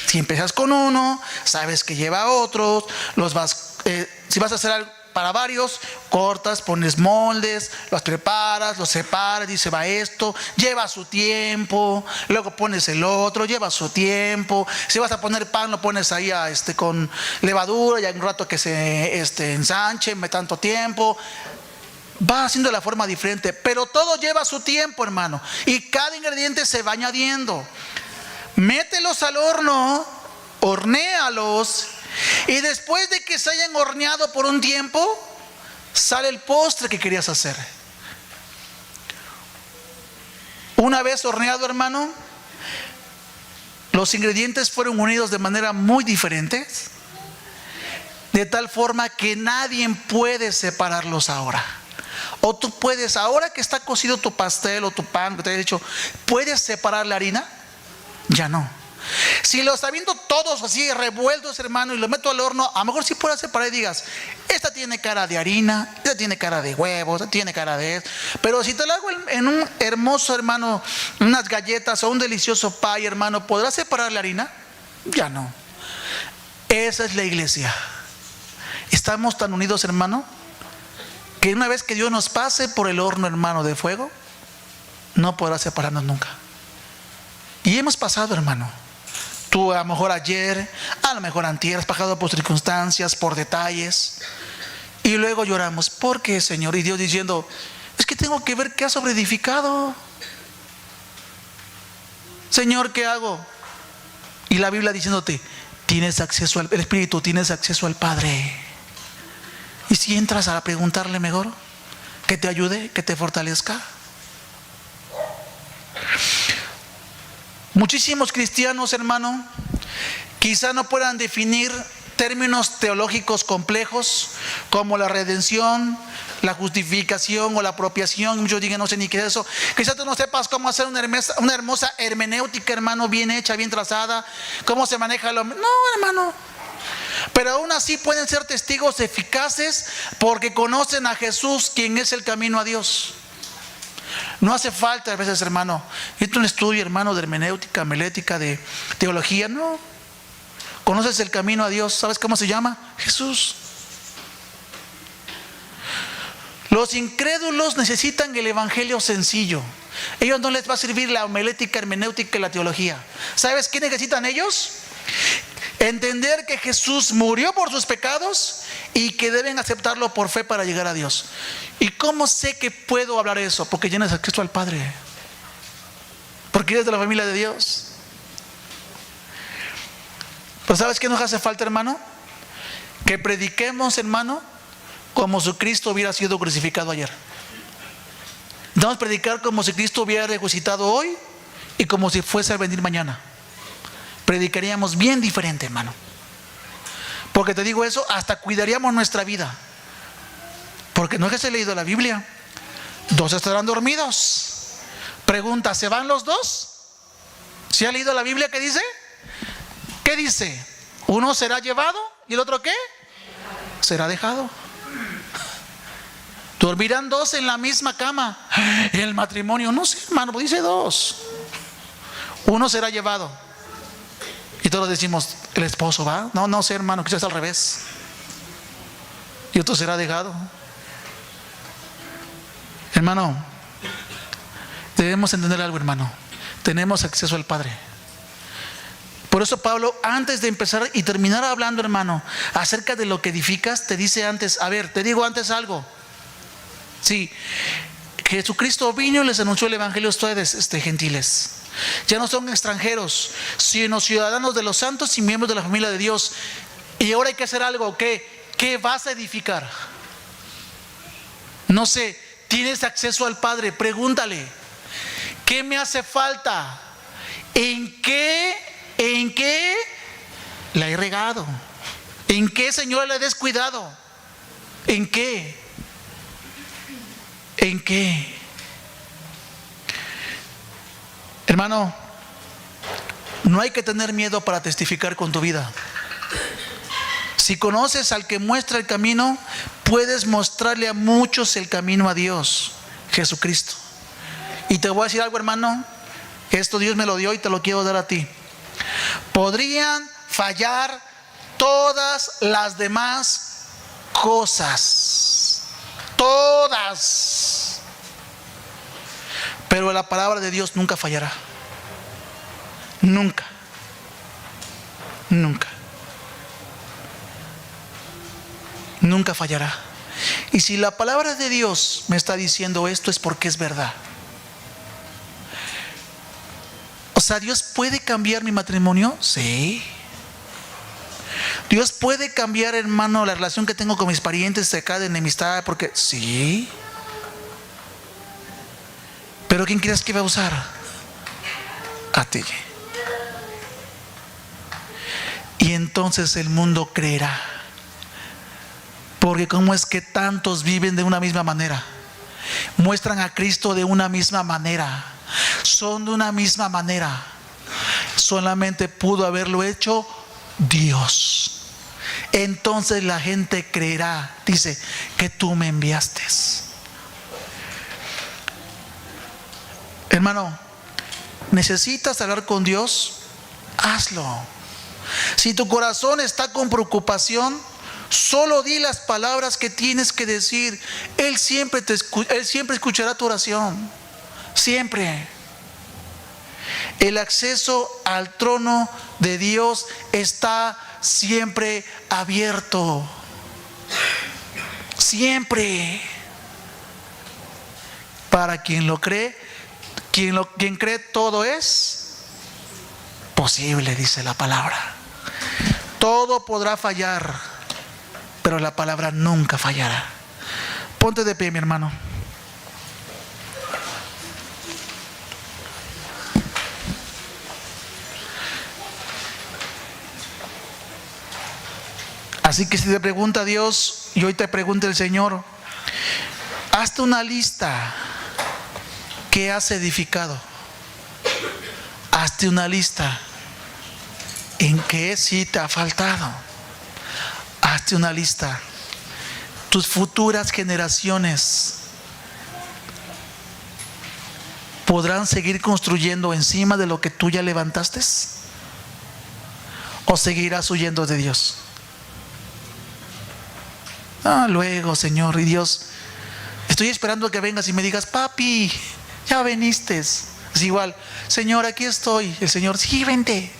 Speaker 1: Si empiezas con uno, sabes que lleva otros, si vas a hacer algo para varios, cortas, pones moldes, los preparas, los separas, dice va esto, lleva su tiempo, luego pones el otro, lleva su tiempo. Si vas a poner pan, lo pones ahí con levadura, ya un rato que se ensanche, tanto tiempo. Va haciendo de la forma diferente, pero todo lleva su tiempo, hermano, y cada ingrediente se va añadiendo. Mételos al horno, hornéalos, y después de que se hayan horneado por un tiempo, sale el postre que querías hacer. Una vez horneado, hermano, los ingredientes fueron unidos de manera muy diferente, de tal forma que nadie puede separarlos ahora. O tú puedes, ahora que está cocido tu pastel o tu pan que te he dicho, ¿puedes separar la harina? Ya no. Si lo está viendo todos así revueltos, hermano, y lo meto al horno, a lo mejor sí puedes separar y digas, esta tiene cara de harina, esta tiene cara de huevos, esta tiene cara de esto. Pero si te lo hago en un hermoso, hermano, unas galletas o un delicioso pie, hermano, ¿podrás separar la harina? Ya no. Esa es la iglesia. Estamos tan unidos, hermano, que una vez que Dios nos pase por el horno, hermano, de fuego, no podrá separarnos nunca. Y hemos pasado, hermano. Tú a lo mejor ayer, a lo mejor antier, has pasado por circunstancias, por detalles. Y luego lloramos, ¿por qué, Señor? Y Dios diciendo, es que tengo que ver qué has sobreedificado. Señor, ¿qué hago? Y la Biblia diciéndote, tienes acceso al Espíritu, tienes acceso al Padre. Y si entras a preguntarle mejor, que te ayude, que te fortalezca. Muchísimos cristianos, hermano, quizá no puedan definir términos teológicos complejos como la redención, la justificación o la apropiación. Muchos digan, no sé ni qué es eso. Quizá tú no sepas cómo hacer una hermosa hermenéutica, hermano, bien hecha, bien trazada, cómo se maneja el hombre. No, hermano. Pero aún así pueden ser testigos eficaces porque conocen a Jesús, quien es el camino a Dios. No hace falta a veces, hermano, irte a un estudio, hermano, de hermenéutica, homilética, de teología. No. Conoces el camino a Dios. ¿Sabes cómo se llama? Jesús. Los incrédulos necesitan el evangelio sencillo. Ellos no les va a servir la homilética, hermenéutica y la teología. ¿Sabes qué necesitan ellos? Entender que Jesús murió por sus pecados y que deben aceptarlo por fe para llegar a Dios. ¿Y cómo sé que puedo hablar eso? Porque tienes acceso al Padre. Porque eres de la familia de Dios. Pero ¿sabes qué nos hace falta, hermano? Que prediquemos, hermano, como si Cristo hubiera sido crucificado ayer. Vamos a predicar como si Cristo hubiera resucitado hoy y como si fuese a venir mañana. Predicaríamos bien diferente, hermano. Porque te digo eso, hasta cuidaríamos nuestra vida. Porque no es que se ha leído la Biblia. 2 estarán dormidos. Pregunta, ¿se van los 2? ¿Se ha leído la Biblia? ¿Qué dice? ¿Qué dice? Uno será llevado y el otro ¿qué? Será dejado. Dormirán 2 en la misma cama. El matrimonio, no sé, hermano, dice 2. Uno será llevado. Y todos decimos, el esposo va. No sé, hermano, quizás al revés. Y otro será dejado. Hermano, debemos entender algo, hermano. Tenemos acceso al Padre. Por eso Pablo, antes de empezar y terminar hablando, hermano, acerca de lo que edificas, te dice antes, a ver, te digo antes algo. Sí, Jesucristo vino y les anunció el evangelio a ustedes, gentiles. Ya no son extranjeros, sino ciudadanos de los santos y miembros de la familia de Dios. Y ahora hay que hacer algo. ¿Qué vas a edificar? No sé, tienes acceso al Padre, pregúntale, ¿qué me hace falta? ¿En qué la he regado? ¿En qué, Señor, le he descuidado? ¿En qué? ¿En qué? Hermano, no hay que tener miedo para testificar con tu vida. Si conoces al que muestra el camino, puedes mostrarle a muchos el camino a Dios, Jesucristo. Y te voy a decir algo, hermano, esto Dios me lo dio y te lo quiero dar a ti. Podrían fallar todas las demás cosas, todas, pero la palabra de Dios nunca fallará. Nunca. Nunca. Nunca fallará. Y si la palabra de Dios me está diciendo esto, es porque es verdad. O sea, ¿Dios puede cambiar mi matrimonio? Sí. ¿Dios puede cambiar, hermano, la relación que tengo con mis parientes de acá de enemistad? Porque sí. ¿Pero quién crees que va a usar? A ti. Y entonces el mundo creerá. Porque ¿cómo es que tantos viven de una misma manera? muestran a Cristo de una misma manera. Son de una misma manera. Solamente pudo haberlo hecho Dios. Entonces la gente creerá, dice, que tú me enviaste. Hermano, ¿necesitas hablar con Dios? Hazlo. Si tu corazón está con preocupación, solo di las palabras que tienes que decir. Él siempre escuchará tu oración. Siempre. El acceso al trono de Dios está siempre abierto. Siempre. Para quien lo cree, quien cree, todo es posible, dice la palabra. Todo podrá fallar, pero la palabra nunca fallará. Ponte de pie, mi hermano. Así que si te pregunta Dios, y hoy te pregunta el Señor, hazte una lista. ¿Qué has edificado? Hazte una lista. ¿En qué sí te ha faltado? Hazte una lista. Tus futuras generaciones podrán seguir construyendo encima de lo que tú ya levantaste, o seguirás huyendo de Dios. Luego, Señor, y Dios, estoy esperando que vengas y me digas, papi, ya viniste. Es igual, Señor, aquí estoy. El Señor, sí, vente.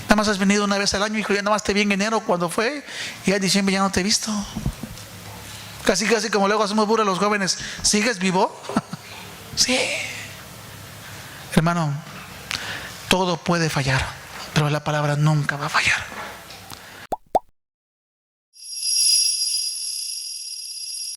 Speaker 1: Nada más has venido una vez al año, hijo. Ya nada más te vi en enero cuando fue, y en diciembre ya no te he visto. Casi como luego hacemos burla a los jóvenes. ¿Sigues vivo? Sí. Hermano, todo puede fallar, pero la palabra nunca va a fallar.